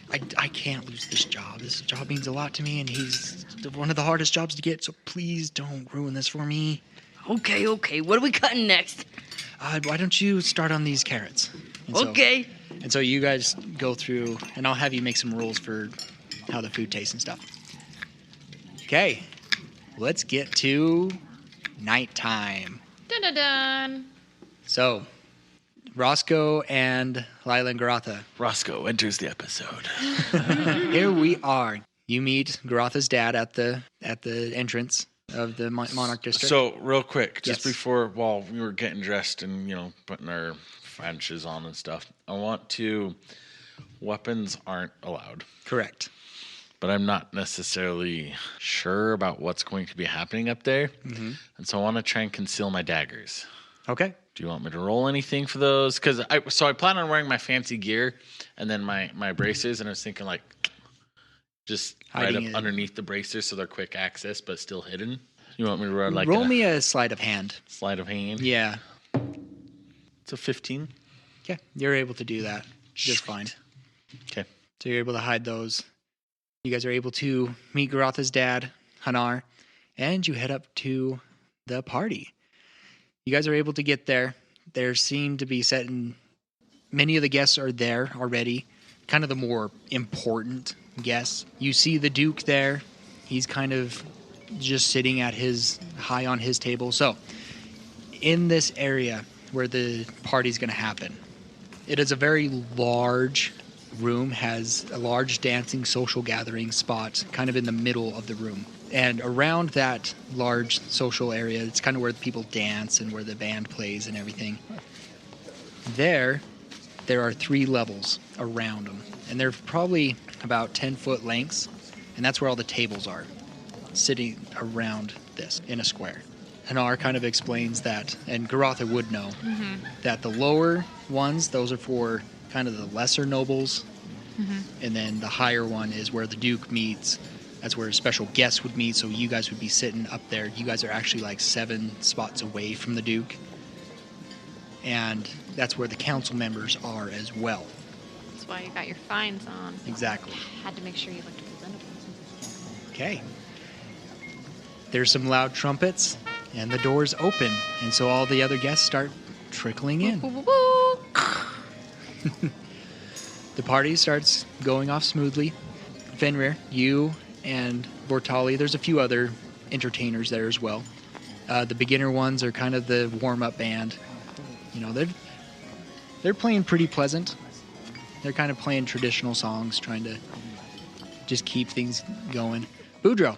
I can't lose this job. This job means a lot to me, and he's one of the hardest jobs to get, so please don't ruin this for me. Okay. What are we cutting next? Why don't you start on these carrots? Okay. And so you guys go through, and I'll have you make some rules for how the food tastes and stuff. Okay, let's get to nighttime. Dun dun dun. So, Roscoe and Lila and Garotha. Roscoe enters the episode. Here we are. You meet Garotha's dad at the entrance of the Monarch District. So, real quick, just Yes. before, while we were getting dressed and, putting our Frenches on and stuff, weapons aren't allowed. Correct. But I'm not necessarily sure about what's going to be happening up there. Mm-hmm. And so I want to try and conceal my daggers. Okay. Do you want me to roll anything for those? Because I plan on wearing my fancy gear and then my bracers, and I was thinking just Hiding right up it. underneath the bracers so they're quick access but still hidden. You want me to roll Roll me a sleight of hand. sleight of hand? Yeah. It's a 15. Okay. You're able to do that just fine. Okay. So you're able to hide those. You guys are able to meet Garotha's dad, Hanar, and you head up to the party. You guys are able to get there. There seem to be many of the guests are there already, kind of the more important guests. You see the Duke there. He's kind of just sitting at high on his table. So, in this area where the party's going to happen, it is a very large room, has a large dancing social gathering spot kind of in the middle of the room. And around that large social area, it's kind of where people dance and where the band plays and everything. There are 3 levels around them. And they're probably about 10-foot lengths. And that's where all the tables are, sitting around this in a square. Hanar kind of explains that, and Garotha would know, that the lower ones, those are for kind of the lesser nobles. And then the higher one is where the Duke meets. That's where special guests would meet, so you guys would be sitting up there. You guys are actually 7 spots away from the Duke. And that's where the council members are as well. That's why you got your fines on. Exactly. Had to make sure you looked presentable. Okay. There's some loud trumpets, and the doors open. And so all the other guests start trickling in. Woo, woo, woo. The party starts going off smoothly. Fenrir, you and Bortali, there's a few other entertainers there as well. The beginner ones are kind of the warm-up band. They're playing pretty pleasant. They're kind of playing traditional songs, trying to just keep things going. Boudreaux,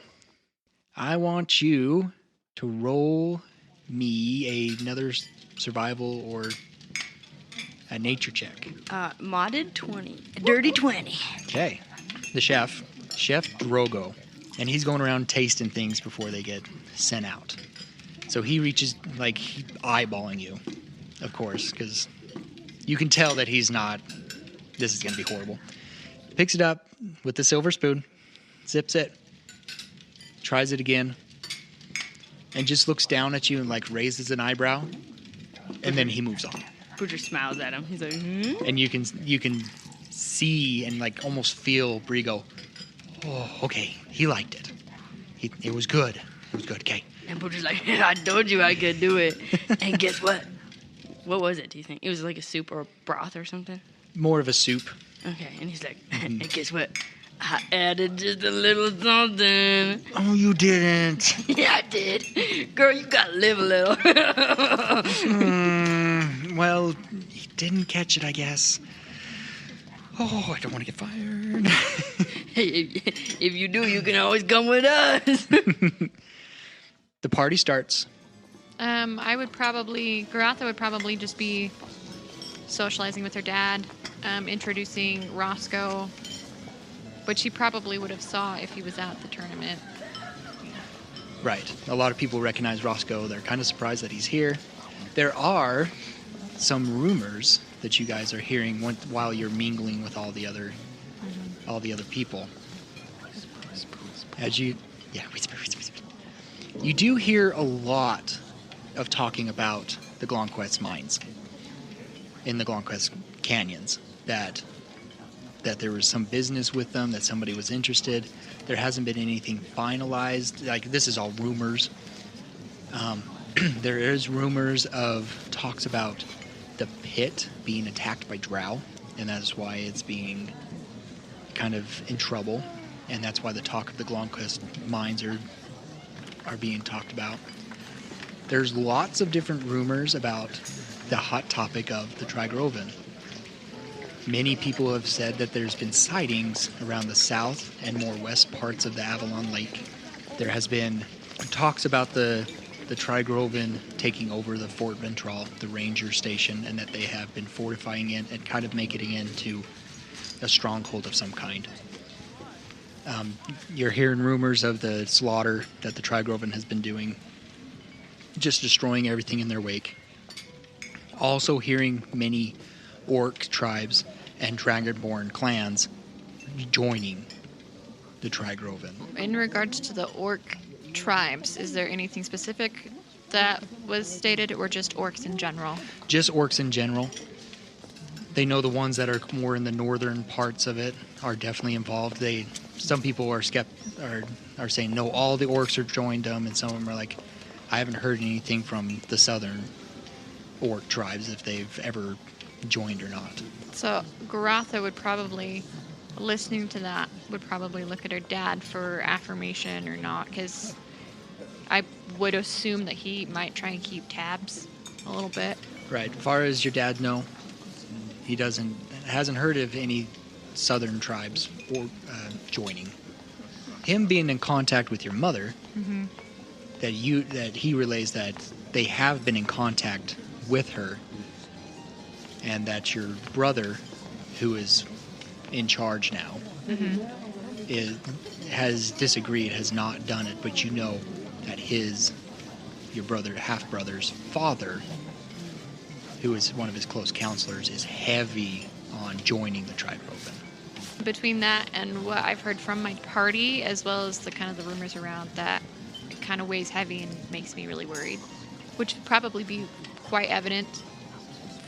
I want you to roll me another survival or a nature check. Modded 20. A dirty 20. Okay. The Chef Drogo, and he's going around tasting things before they get sent out. So he reaches, he's eyeballing you, of course, because you can tell that he's not, this is going to be horrible. Picks it up with the silver spoon, zips it, tries it again, and just looks down at you and raises an eyebrow, and then he moves on. Butcher smiles at him. He's like, And you can see and almost feel Bree go, oh, okay, he liked it. It was good. It was good. Okay. And Butcher's like, I told you I could do it. And guess what? What was it, do you think? It was like a soup or a broth or something? More of a soup. Okay, and he's like, and guess what? I added just a little something. Oh, you didn't. Yeah, I did. Girl, you gotta live a little. Well, you didn't catch it, I guess. Oh, I don't want to get fired. Hey, if you do, you can always come with us. The party starts. Garatha would probably just be socializing with her dad, introducing Roscoe, which he probably would have saw if he was at the tournament. Right. A lot of people recognize Roscoe. They're kind of surprised that he's here. There are some rumors that you guys are hearing while you're mingling with all the other people. Whisper. You do hear a lot of talking about the Glonquest mines in the Glonquest canyons. That there was some business with them, that somebody was interested. There hasn't been anything finalized. Like, this is all rumors. There is rumors of talks about the pit being attacked by drow, and that's why it's being kind of in trouble, and that's why the talk of the Glonquest mines are being talked about. There's lots of different rumors about the hot topic of the Trigroven. Many people have said that there's been sightings around the south and more west parts of the Avalon Lake. There has been talks about the Trigroven taking over the Fort Ventral, the ranger station, and that they have been fortifying it and kind of making it into a stronghold of some kind. You're hearing rumors of the slaughter that the Trigroven has been doing, just destroying everything in their wake. Also hearing many orc tribes and dragonborn clans joining the Trigroven. In regards to the orc tribes, is there anything specific that was stated, or just orcs in general? Just orcs in general. They know the ones that are more in the northern parts of it are definitely involved. Some people are are saying no, all the orcs are joined them, and some of them are like, I haven't heard anything from the southern orc tribes if they've ever joined or not. So Garatha would probably, listening to that, would probably look at her dad for affirmation or not, because I would assume that he might try and keep tabs a little bit. Right. As far as your dad know, he hasn't heard of any southern tribes or joining. Him being in contact with your mother, that he relays that they have been in contact with her, and that your brother, who is in charge now, has disagreed, has not done it, but you know that your half-brother's father, who is one of his close counselors, is heavy on joining the Trigroven. Between that and what I've heard from my party, as well as the kind of the rumors around that, it kind of weighs heavy and makes me really worried, which would probably be quite evident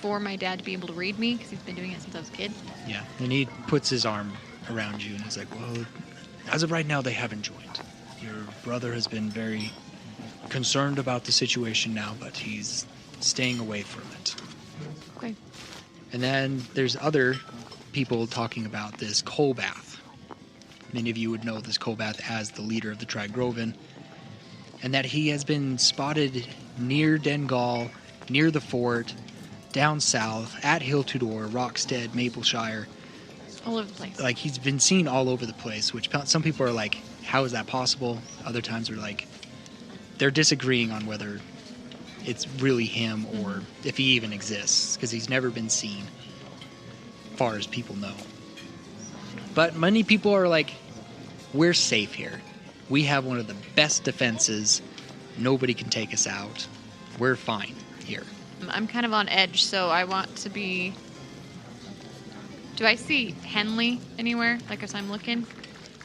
for my dad to be able to read me, because he's been doing it since I was a kid. Yeah, and he puts his arm around you and he's like, well, as of right now, they haven't joined. Your brother has been very concerned about the situation now, but he's staying away from it. Okay. And then there's other people talking about this Kolbath. Many of you would know this Kolbath as the leader of the Trigroven, and that he has been spotted near Dengal, near the fort, down south, at Hill Tudor, Rockstead, Mapleshire. All over the place. Like, he's been seen all over the place, which some people are like, how is that possible? Other times are like, they're disagreeing on whether it's really him or if he even exists, because he's never been seen, as far as people know. But many people are like, we're safe here. We have one of the best defenses. Nobody can take us out. We're fine here. I'm kind of on edge, so I want to be... Do I see Henley anywhere, like as I'm looking?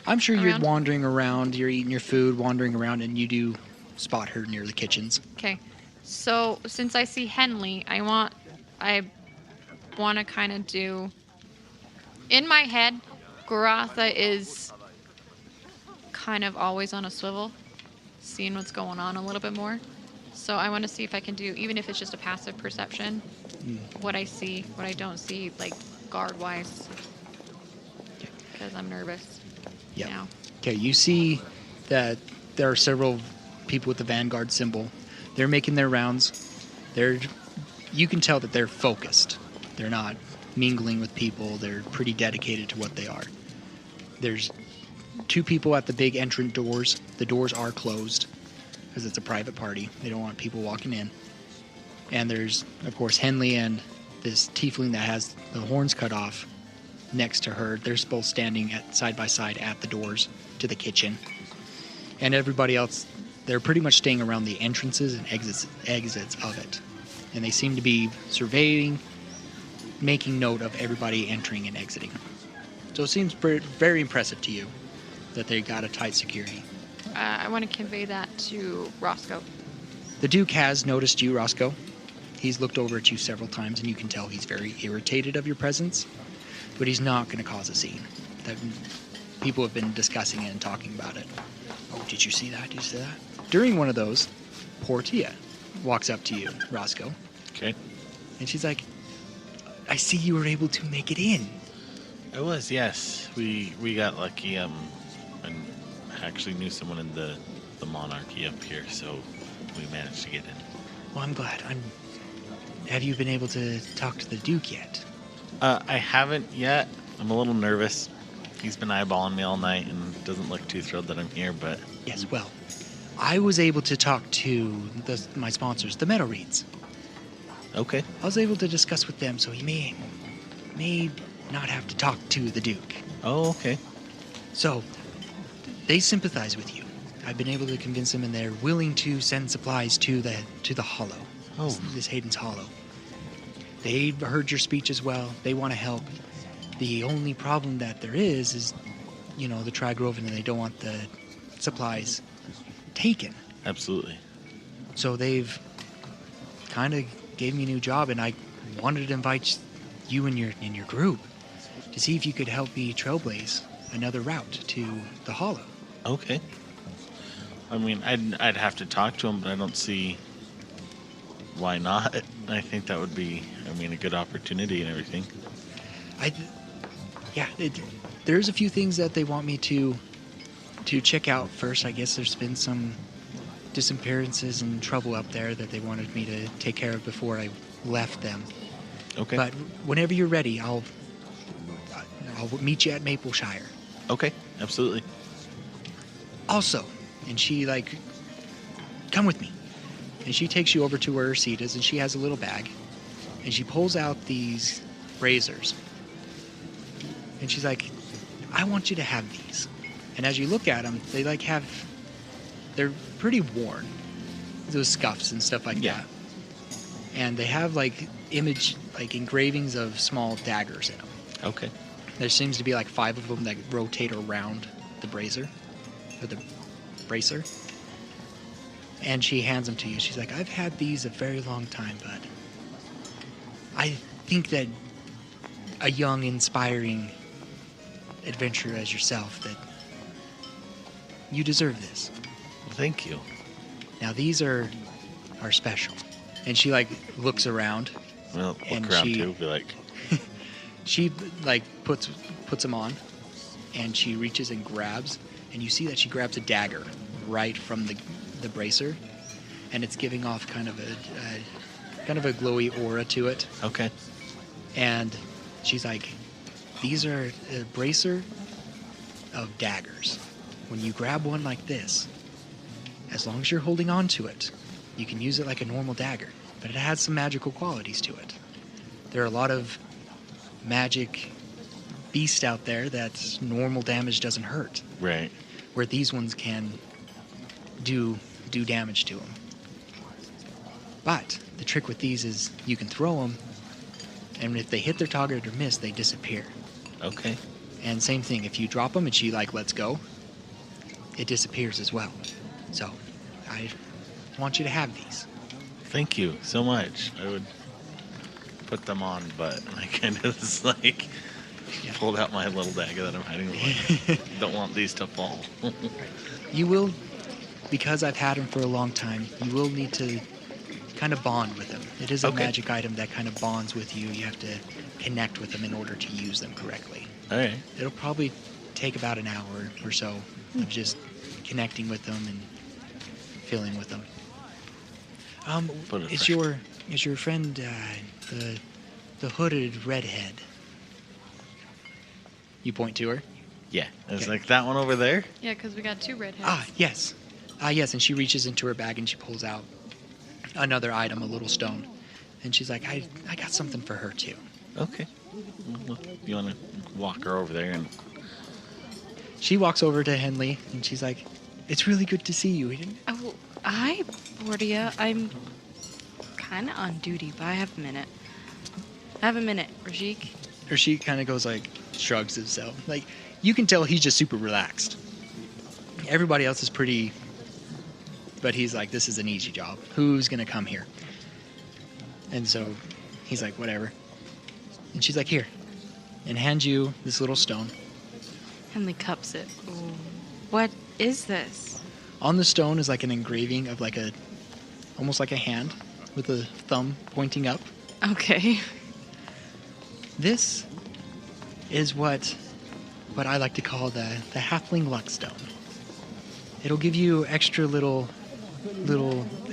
I'm sure you're around? wandering around, you're eating your food, wandering around, and you do spot her near the kitchens. Okay. So, since I see Henley, I want to kind of do... In my head, Garatha is kind of always on a swivel, seeing what's going on a little bit more. So I want to see if I can do, even if it's just a passive perception, what I see, what I don't see, like guard-wise, because I'm nervous. Yep. Yeah. Okay, you see that there are several people with the Vanguard symbol. They're making their rounds. You can tell that they're focused. They're not mingling with people. They're pretty dedicated to what they are. There's 2 people at the big entrance doors. The doors are closed because it's a private party. They don't want people walking in. And there's, of course, Henley and this tiefling that has the horns cut off next to her. They're both standing side by side at the doors to the kitchen. And everybody else, they're pretty much staying around the entrances and exits of it. And they seem to be surveying, making note of everybody entering and exiting. So it seems very impressive to you that they got a tight security. I want to convey that to Roscoe. The Duke has noticed you, Roscoe. He's looked over at you several times, and you can tell he's very irritated of your presence. But he's not going to cause a scene. People have been discussing it and talking about it. Oh, did you see that? Did you see that? During one of those, Portia walks up to you, Roscoe. Okay. And she's like, I see you were able to make it in. I was, yes. We got lucky. And I actually knew someone in the monarchy up here, so we managed to get in. Well, I'm glad. Have you been able to talk to the Duke yet? I haven't yet. I'm a little nervous. He's been eyeballing me all night and doesn't look too thrilled that I'm here, but... Yes, well, I was able to talk to my sponsors, the Meadow Reeds. Okay. I was able to discuss with them, so he may not have to talk to the Duke. Oh, okay. So, they sympathize with you. I've been able to convince them, and they're willing to send supplies to the Hollow. Oh. This Hayden's Hollow. They heard your speech as well. They want to help. The only problem that there is, the Trigroven, and they don't want the supplies taken. Absolutely. So they've kind of gave me a new job, and I wanted to invite you and your group to see if you could help me trailblaze another route to the Hollow. Okay. I mean, I'd have to talk to him, but I don't see why not. I think that would be, a good opportunity and everything. There's a few things that they want me to check out first. I guess there's been some disappearances and trouble up there that they wanted me to take care of before I left them. Okay. But whenever you're ready, I'll meet you at Mapleshire. Okay, absolutely. Also, and she come with me. And she takes you over to where her seat is, and she has a little bag. And she pulls out these razors. And she's like, I want you to have these. And as you look at them, they're pretty worn. Those scuffs and stuff like that. And they have engravings of small daggers in them. Okay. There seems to be 5 of them that rotate around the bracer. Or the bracer. And she hands them to you. She's like, I've had these a very long time, but I think that a young, inspiring adventurer as yourself, that you deserve this. Thank you. Now, these are special. And she, looks around. Well, and look around too, be like... She, puts them on, and she reaches and grabs, and you see that she grabs a dagger right from the bracer, and it's giving off kind of a glowy aura to it. Okay. And she's like, these are a bracer of daggers. When you grab one like this, as long as you're holding on to it, you can use it like a normal dagger, but it has some magical qualities to it. There are a lot of magic beasts out there that normal damage doesn't hurt. Right. Where these ones can do damage to them. But the trick with these is you can throw them, and if they hit their target or miss, they disappear. Okay. And same thing, if you drop them and she lets go, it disappears as well. So I want you to have these. Thank you so much. I would put them on, but I kind of just pulled out my little dagger that I'm hiding away. Don't want these to fall. You will, because I've had them for a long time, you will need to kind of bond with them. It is a magic item that kind of bonds with you. You have to connect with them in order to use them correctly. All right. It'll probably take about an hour or so of just connecting with them and feeling with them. Put it Is fresh. your friend the hooded redhead? You point to her. Yeah. It's Okay. like that one over there. Yeah, because we got 2 redheads. Ah, yes. Yes, and she reaches into her bag and she pulls out another item, a little stone. And she's like, I got something for her too. Okay. Well, you want to walk her over there and She walks over to Henley and she's like, it's really good to see you. Oh, hi, Portia. I'm kind of on duty, but I have a minute. Rajik. Or she kind of goes like, shrugs himself. Like, you can tell he's just super relaxed. Everybody else is pretty, but he's like, this is an easy job. Who's going to come here? And so he's like, whatever. And she's like, here. And hands you this little stone. Henley cups it. Ooh. What is this? On the stone is like an engraving of like almost like a hand with a thumb pointing up. Okay. This is what I like to call the halfling luck stone. It'll give you extra little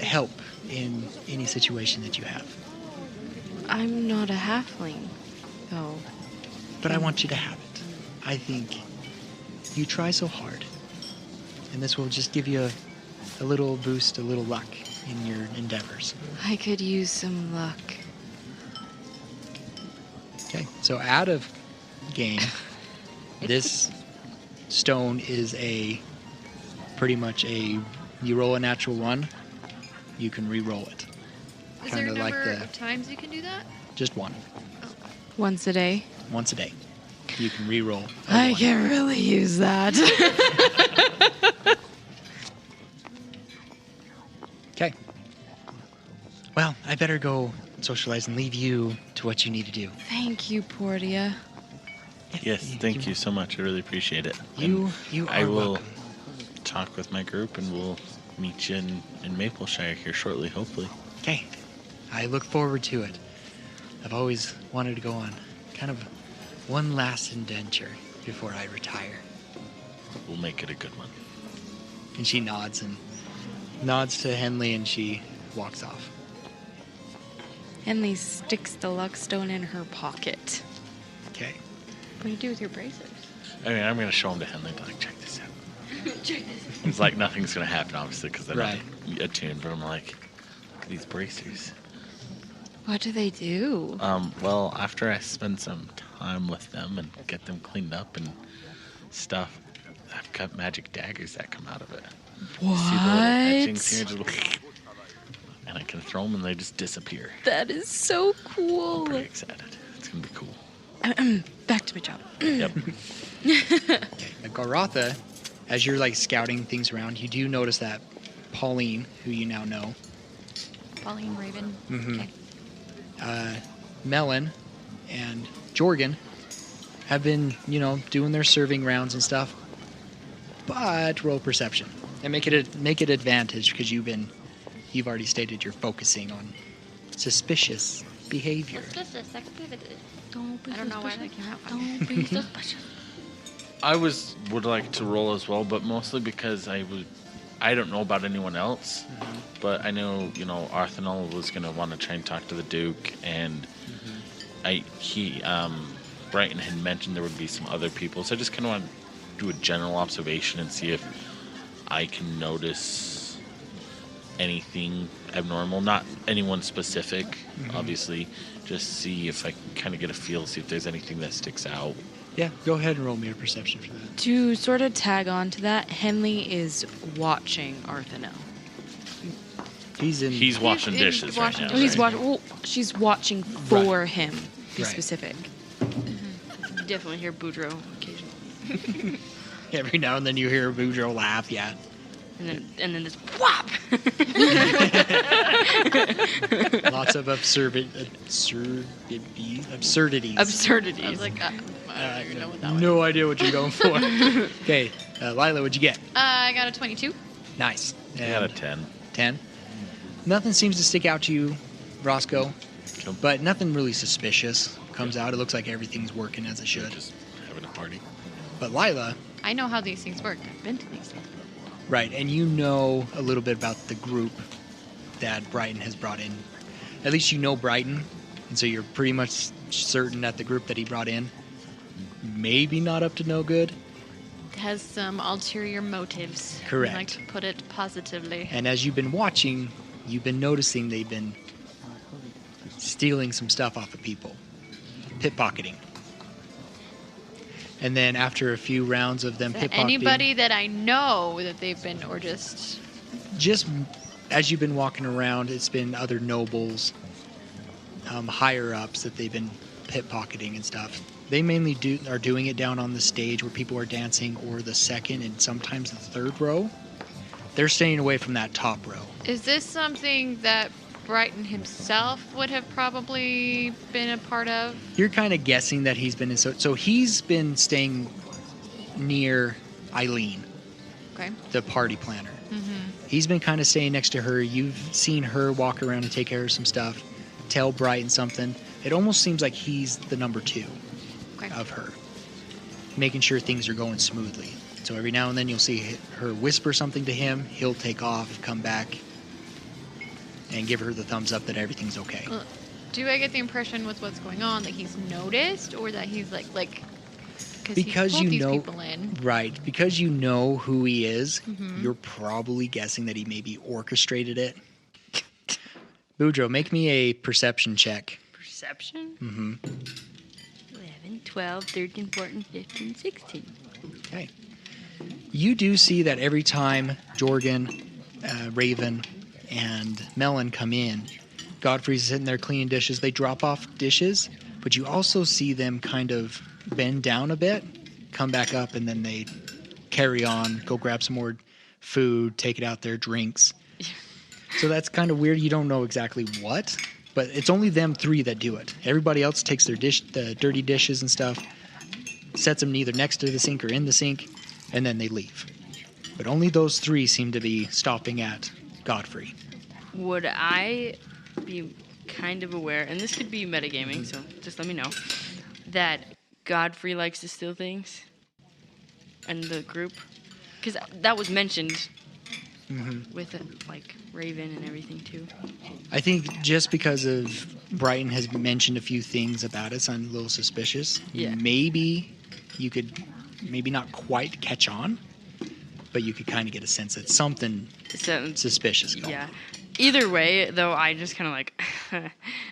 help in any situation that you have. I'm not a halfling, though. But I want you to have it. I think you try so hard. And this will just give you a little boost, a little luck in your endeavors. I could use some luck. Okay, so out of game, this stone is pretty much you roll a natural 1, you can re-roll it. Is there a Kinda like number the- of times you can do that? Just 1. Once a day. Once a day. You can re-roll. I can really use that. Okay. Well, I better go socialize and leave you to what you need to do. Thank you, Portia. yes, thank you so much. I really appreciate it. You And are I will welcome. talk with my group and we'll meet you in Mapleshire here shortly, hopefully. Okay. I look forward to it. I've always wanted to go on kind of one last adventure before I retire. We'll make it a good one. And she nods to Henley and she walks off. Henley sticks the luck stone in her pocket. Okay. What do you do with your bracers? I mean, I'm going to show him to Henley and be like, check this out. It's like nothing's going to happen, obviously, because they're Right. not attuned, but I'm like, look at these bracers. What do they do? Well, after I spend some time with them and get them cleaned up and stuff, I've got magic daggers that come out of it. What? See the little etchings here? Just and I can throw them and they just disappear. That is so cool. Pretty excited. It's going to be cool. Back to my job. Yep. Okay. Now, Garotha, as you're like scouting things around, you do notice that Pauline, who you now know, Pauline Raven. Mhm. Okay. Melon, and Jorgen have been, doing their serving rounds and stuff. But roll perception and make it advantage because you've already stated you're focusing on suspicious behavior. Suspicious activity. Don't be I don't know why that came out funny. Don't be suspicious. I would like to roll as well, but mostly because I don't know about anyone else, but I know Arthinel was gonna want to try and talk to the Duke, and Brighton had mentioned there would be some other people, so I just kind of want to do a general observation and see if I can notice anything abnormal, not anyone specific, obviously, just see if I can kind of get a feel, see if there's anything that sticks out. Yeah, go ahead and roll me a perception for that. To sort of tag on to that, Henley is watching Arthinel. He's washing He's dishes washing right now. Oh, he's right? she's watching for Right. him. Be Right. specific. Definitely hear Boudreaux occasionally. Every now and then you hear Boudreaux laugh, yeah. And then just whop! Lots of absurdities. Absurdities. I was like, I don't even know what that was. No idea what you're going for. Okay, Lila, what'd you get? I got a 22. Nice. I got a 10. 10. Nothing seems to stick out to you, Roscoe, Nope. but nothing really suspicious comes out. It looks like everything's working as it should. Just having a party. But Lila, I know how these things work. I've been to these things. right, and you know a little bit about the group that Brighton has brought in. At least you know Brighton, and so you're pretty much certain that the group that he brought in, maybe not up to no good. Has some ulterior motives. Correct. I like to put it positively. And as you've been watching, you've been noticing they've been stealing some stuff off of people, pickpocketing. And then after a few rounds of them Is that pickpocketing, anybody that I know that they've been, or just as you've been walking around, it's been other nobles, higher ups that they've been pickpocketing and stuff. They mainly are doing it down on the stage where people are dancing, or the second and sometimes the third row. They're staying away from that top row. Is this something that Brighton himself would have probably been a part of? You're kind of guessing that he's been in. So he's been staying near Eileen, Okay. the party planner. He's been kind of staying next to her. You've seen her walk around and take care of some stuff, tell Brighton something. It almost seems like he's the number two Okay. of her, making sure things are going smoothly. So every now and then you'll see her whisper something to him. He'll take off, come back, and give her the thumbs up that everything's okay. Do I get the impression with what's going on that he's noticed, or that he's like Because he pulled you these know, people in? right? Because you know who he is, you're probably guessing that he maybe orchestrated it. Boudreaux, make me a perception check. Perception? Mm-hmm. 11, 12, 13, 14, 15, 16. Okay. You do see that every time Jorgen, Raven, and Melon come in, Godfrey's sitting there cleaning dishes. They drop off dishes, but you also see them kind of bend down a bit, come back up, and then they carry on, go grab some more food, take it out there, drinks. So that's kind of weird. You don't know exactly what, but it's only them three that do it. Everybody else takes their the dirty dishes and stuff, sets them either next to the sink or in the sink, and then they leave. But only those three seem to be stopping at Godfrey. Would I be kind of aware, and this could be metagaming, so just let me know, that Godfrey likes to steal things in the group? Because that was mentioned with like Raven and everything too. I think just because of Brighton has mentioned a few things about it, so I'm a little suspicious. Yeah. Maybe you could, maybe not quite catch on, but you could kind of get a sense that something suspicious going on. Yeah. Either way, though, I just kind of like,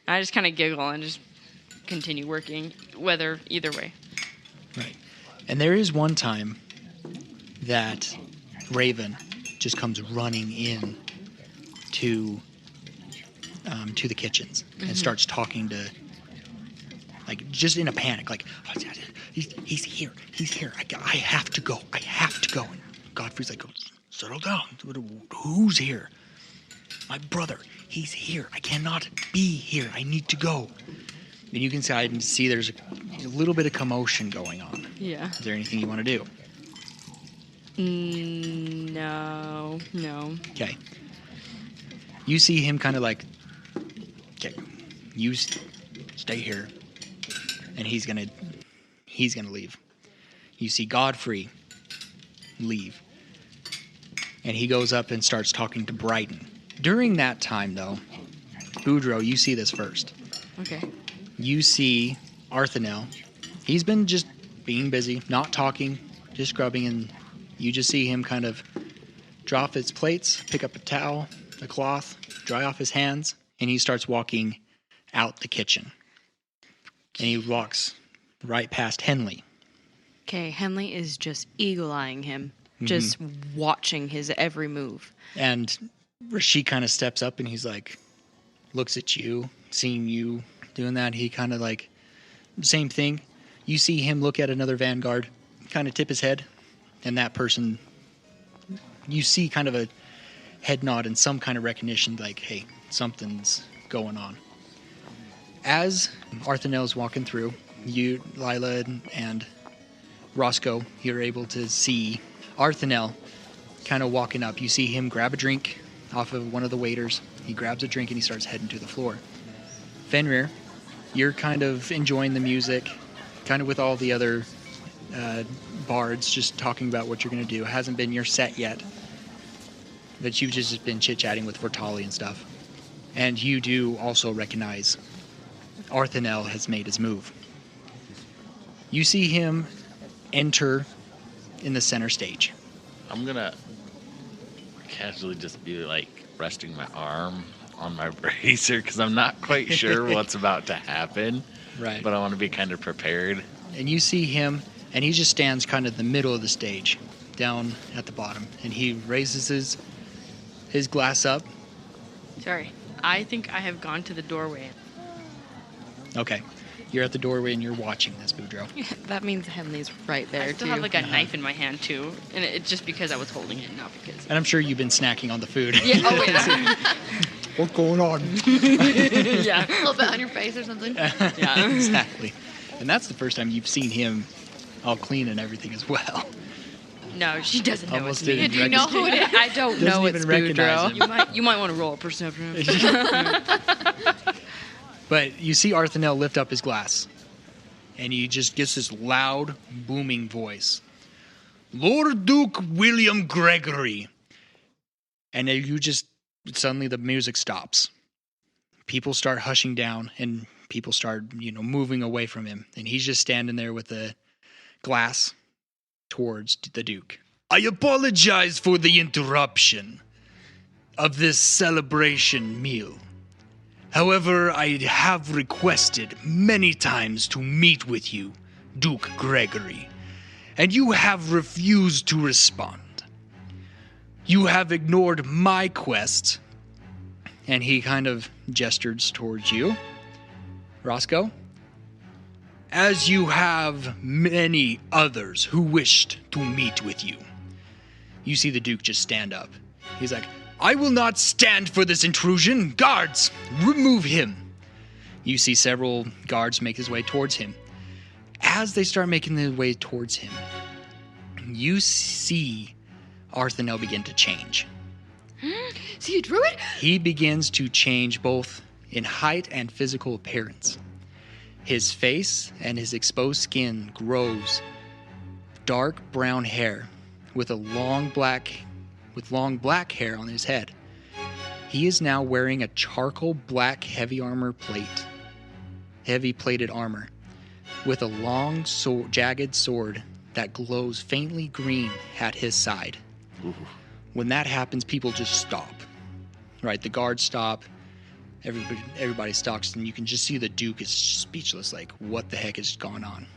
I just kind of giggle and just continue working, either way. Right. And there is one time that Raven just comes running in to the kitchens and starts talking to, like, just in a panic, like, he's here, I have to go. And Godfrey's like, settle down, who's here? My brother, he's here. I cannot be here. I need to go. And you can see there's a little bit of commotion going on. Yeah. Is there anything you want to do? No. Okay. You see him kind of like, okay, you stay here, and he's gonna leave. You see Godfrey leave, and he goes up and starts talking to Brighton. During that time, though, Boudreaux, you see this first. Okay. You see Arthinel. He's been just being busy, not talking, just scrubbing, and you just see him kind of drop his plates, pick up a towel, a cloth, dry off his hands, and he starts walking out the kitchen. And he walks right past Henley. Okay, Henley is just eagle-eyeing him, just watching his every move. And Rashid kind of steps up and he's like, looks at you, seeing you doing that. He kind of like, same thing. You see him look at another vanguard, kind of tip his head, and that person, you see kind of a head nod and some kind of recognition, like, hey, something's going on. As Arthinel's walking through, you, Lila, and Roscoe, you're able to see Arthinel kind of walking up. You see him grab a drink off of one of the waiters. He grabs a drink and he starts heading to the floor. Fenrir, you're kind of enjoying the music, kind of with all the other bards just talking about what you're going to do. It hasn't been your set yet, but you've just been chit-chatting with Vertali and stuff. And you do also recognize Arthinel has made his move. You see him enter in the center stage. I'm gonna casually just be like resting my arm on my bracer because I'm not quite sure what's about to happen. Right. But I want to be kind of prepared. And you see him, and he just stands kind of in the middle of the stage, down at the bottom. And he raises his glass up. Sorry, I think I have gone to the doorway. Okay. You're at the doorway and you're watching this, Boudreaux. That means Henley's right there, I still too. have like a knife in my hand too, and it's just because I was holding it, not because. And I'm sure you've been snacking on the food. Yeah. Oh yeah. What's going on? Yeah. A little bit on your face or something. Yeah. Exactly. And that's the first time you've seen him all clean and everything as well. No, she doesn't know Almost it's me. didn't Do you know who it is? I don't Doesn't know even it's recognize Boudreaux. him. You might want to roll a perception. But you see Arthinel lift up his glass. And he just gets this loud, booming voice. Lord Duke William Gregory. And then you just, suddenly the music stops. People start hushing down and people start, moving away from him. And he's just standing there with the glass towards the Duke. I apologize for the interruption of this celebration meal. However, I have requested many times to meet with you, Duke Gregory, and you have refused to respond. You have ignored my quest, and he kind of gestures towards you, Roscoe, as you have many others who wished to meet with you. You see the Duke just stand up. He's like, I will not stand for this intrusion. Guards, remove him. You see several guards make his way towards him. As they start making their way towards him, you see Arthinel begin to change. See a druid? He begins to change both in height and physical appearance. His face and his exposed skin grows dark brown hair with long black hair on his head. He is now wearing a charcoal black heavy plated armor with a long jagged sword that glows faintly green at his side. Ooh. When that happens, people just stop. Right, the guards stop. Everybody stops, and you can just see the Duke is speechless, like, what the heck has gone on?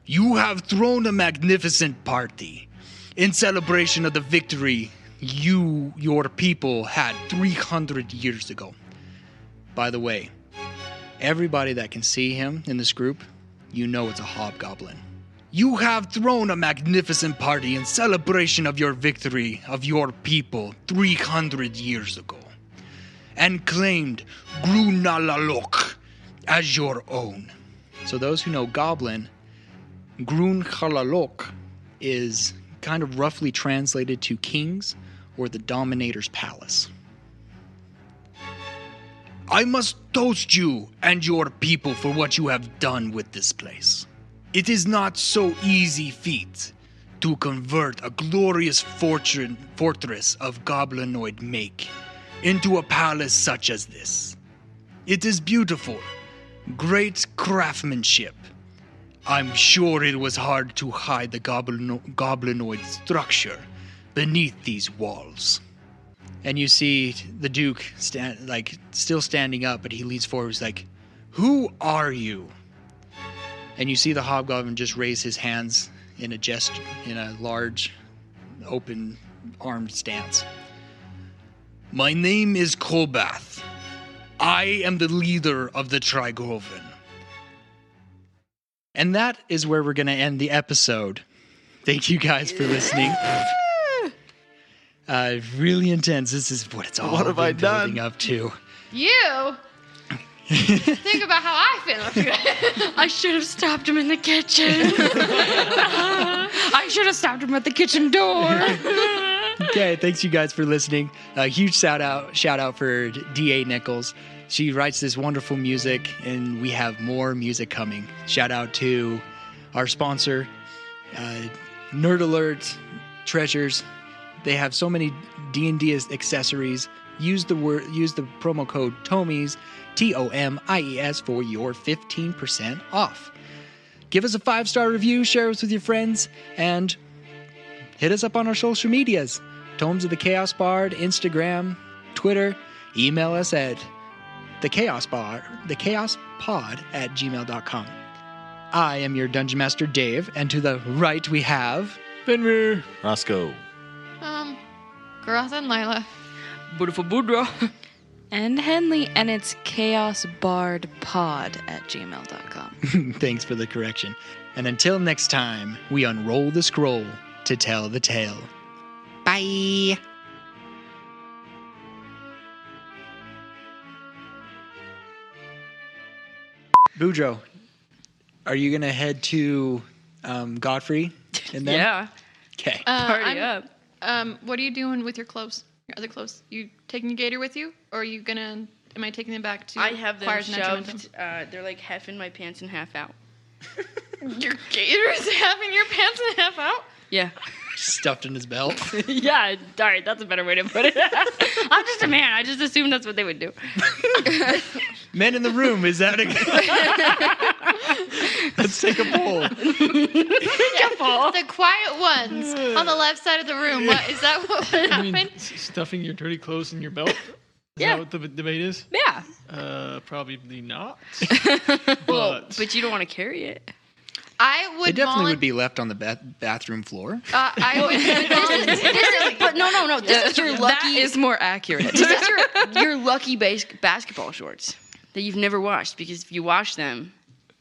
You have thrown a magnificent party in celebration of the victory your people had 300 years ago. By the way, everybody that can see him in this group, you know it's a hobgoblin. You have thrown a magnificent party in celebration of your victory of your people 300 years ago, and claimed Grunalalok as your own. So those who know Goblin, Grunhalalok is kind of roughly translated to kings or the dominator's palace. I must toast you and your people for what you have done with this place. It is not so easy feat to convert a glorious fortress of goblinoid make into a palace such as this. It is beautiful, great craftsmanship. I'm sure it was hard to hide the goblinoid structure beneath these walls. And you see the Duke still standing up, but he leans forward. He's like, "Who are you?" And you see the hobgoblin just raise his hands in a gesture, in a large, open-armed stance. My name is Kolbath. I am the leader of the Trigroven. And that is where we're going to end the episode. Thank you guys for listening. Really intense. This is what it's all What have I been done? building up to. You? Think about how I feel. I should have stopped him in the kitchen. I should have stopped him at the kitchen door. Okay, thanks you guys for listening. A huge shout out for D.A. Nichols. She writes this wonderful music, and we have more music coming. Shout out to our sponsor, Nerd Alert Treasures. They have so many D&D accessories. Use the promo code TOMIES, TOMIES, for your 15% off. Give us a 5-star review, share us with your friends, and hit us up on our social medias. Tomes of the Chaos Bard, Instagram, Twitter. Email us at thechaospod@gmail.com. I am your Dungeon Master, Dave, and to the right we have... Fenrir. Roscoe. Groth and Lila. Beautiful Boudreaux. And Henley, and it's chaosbardpod@gmail.com. Thanks for the correction. And until next time, we unroll the scroll to tell the tale. Bye! Boudreaux, are you going to head to Godfrey? And then? Yeah. Okay. Party up. What are you doing with your clothes? Your other clothes? You taking your gator with you, or are you gonna? Am I taking them back to? I have them Choirs and Regimentum? shoved. They're like half in my pants and half out. Your gator is having your pants and half out. Yeah. Stuffed in his belt. Yeah. All right. That's a better way to put it. I'm just a man. I just assumed that's what they would do. Men in the room, is that a... Let's take a poll. The quiet ones on the left side of the room. What, is that what would I mean, happen? stuffing your dirty clothes in your belt? Is Yeah. that what the debate is? Yeah. Probably not. But you don't want to carry it. I would. It definitely would be left on the bathroom floor. I would. But no. This is your lucky. That is more accurate. This is your lucky basketball shorts that you've never washed, because if you wash them,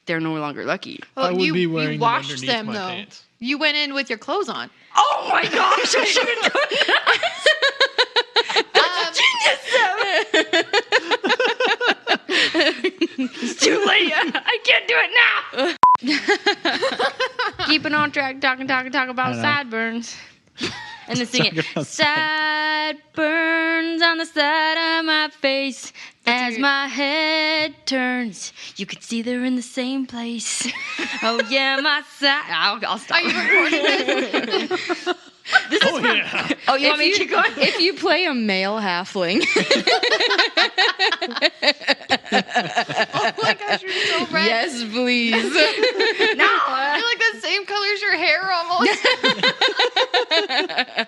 they're no longer lucky. Well, I would be wearing you them washed underneath them my though. pants. You went in with your clothes on. Oh my gosh! I should have done It's too late. I can't do it now. Keeping on track, talking about sideburns. And then singing, sideburns on the side of my face. As my head turns, you could see they're in the same place. Oh yeah, my side. I'll stop. Are you recording this? Oh, yeah. Oh, you want me to keep going? If you play a male halfling, Oh my gosh, you're so red. yes, please. No, you're like the same color as your hair almost.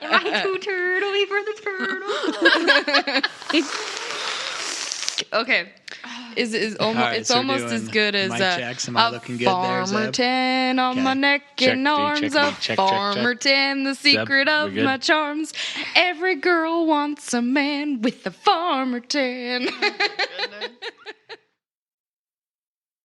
Am I too turtley for the turtle? Okay. Is almost All right, it's so we're almost as doing good as Mike Jacks. Am I looking good there, farmer Zeb? tan on Okay. my neck Check, and D, arms check, of D, check, farmer check. tan, the secret we of good? my charms. Every girl wants a man with a farmer tan. Goodness.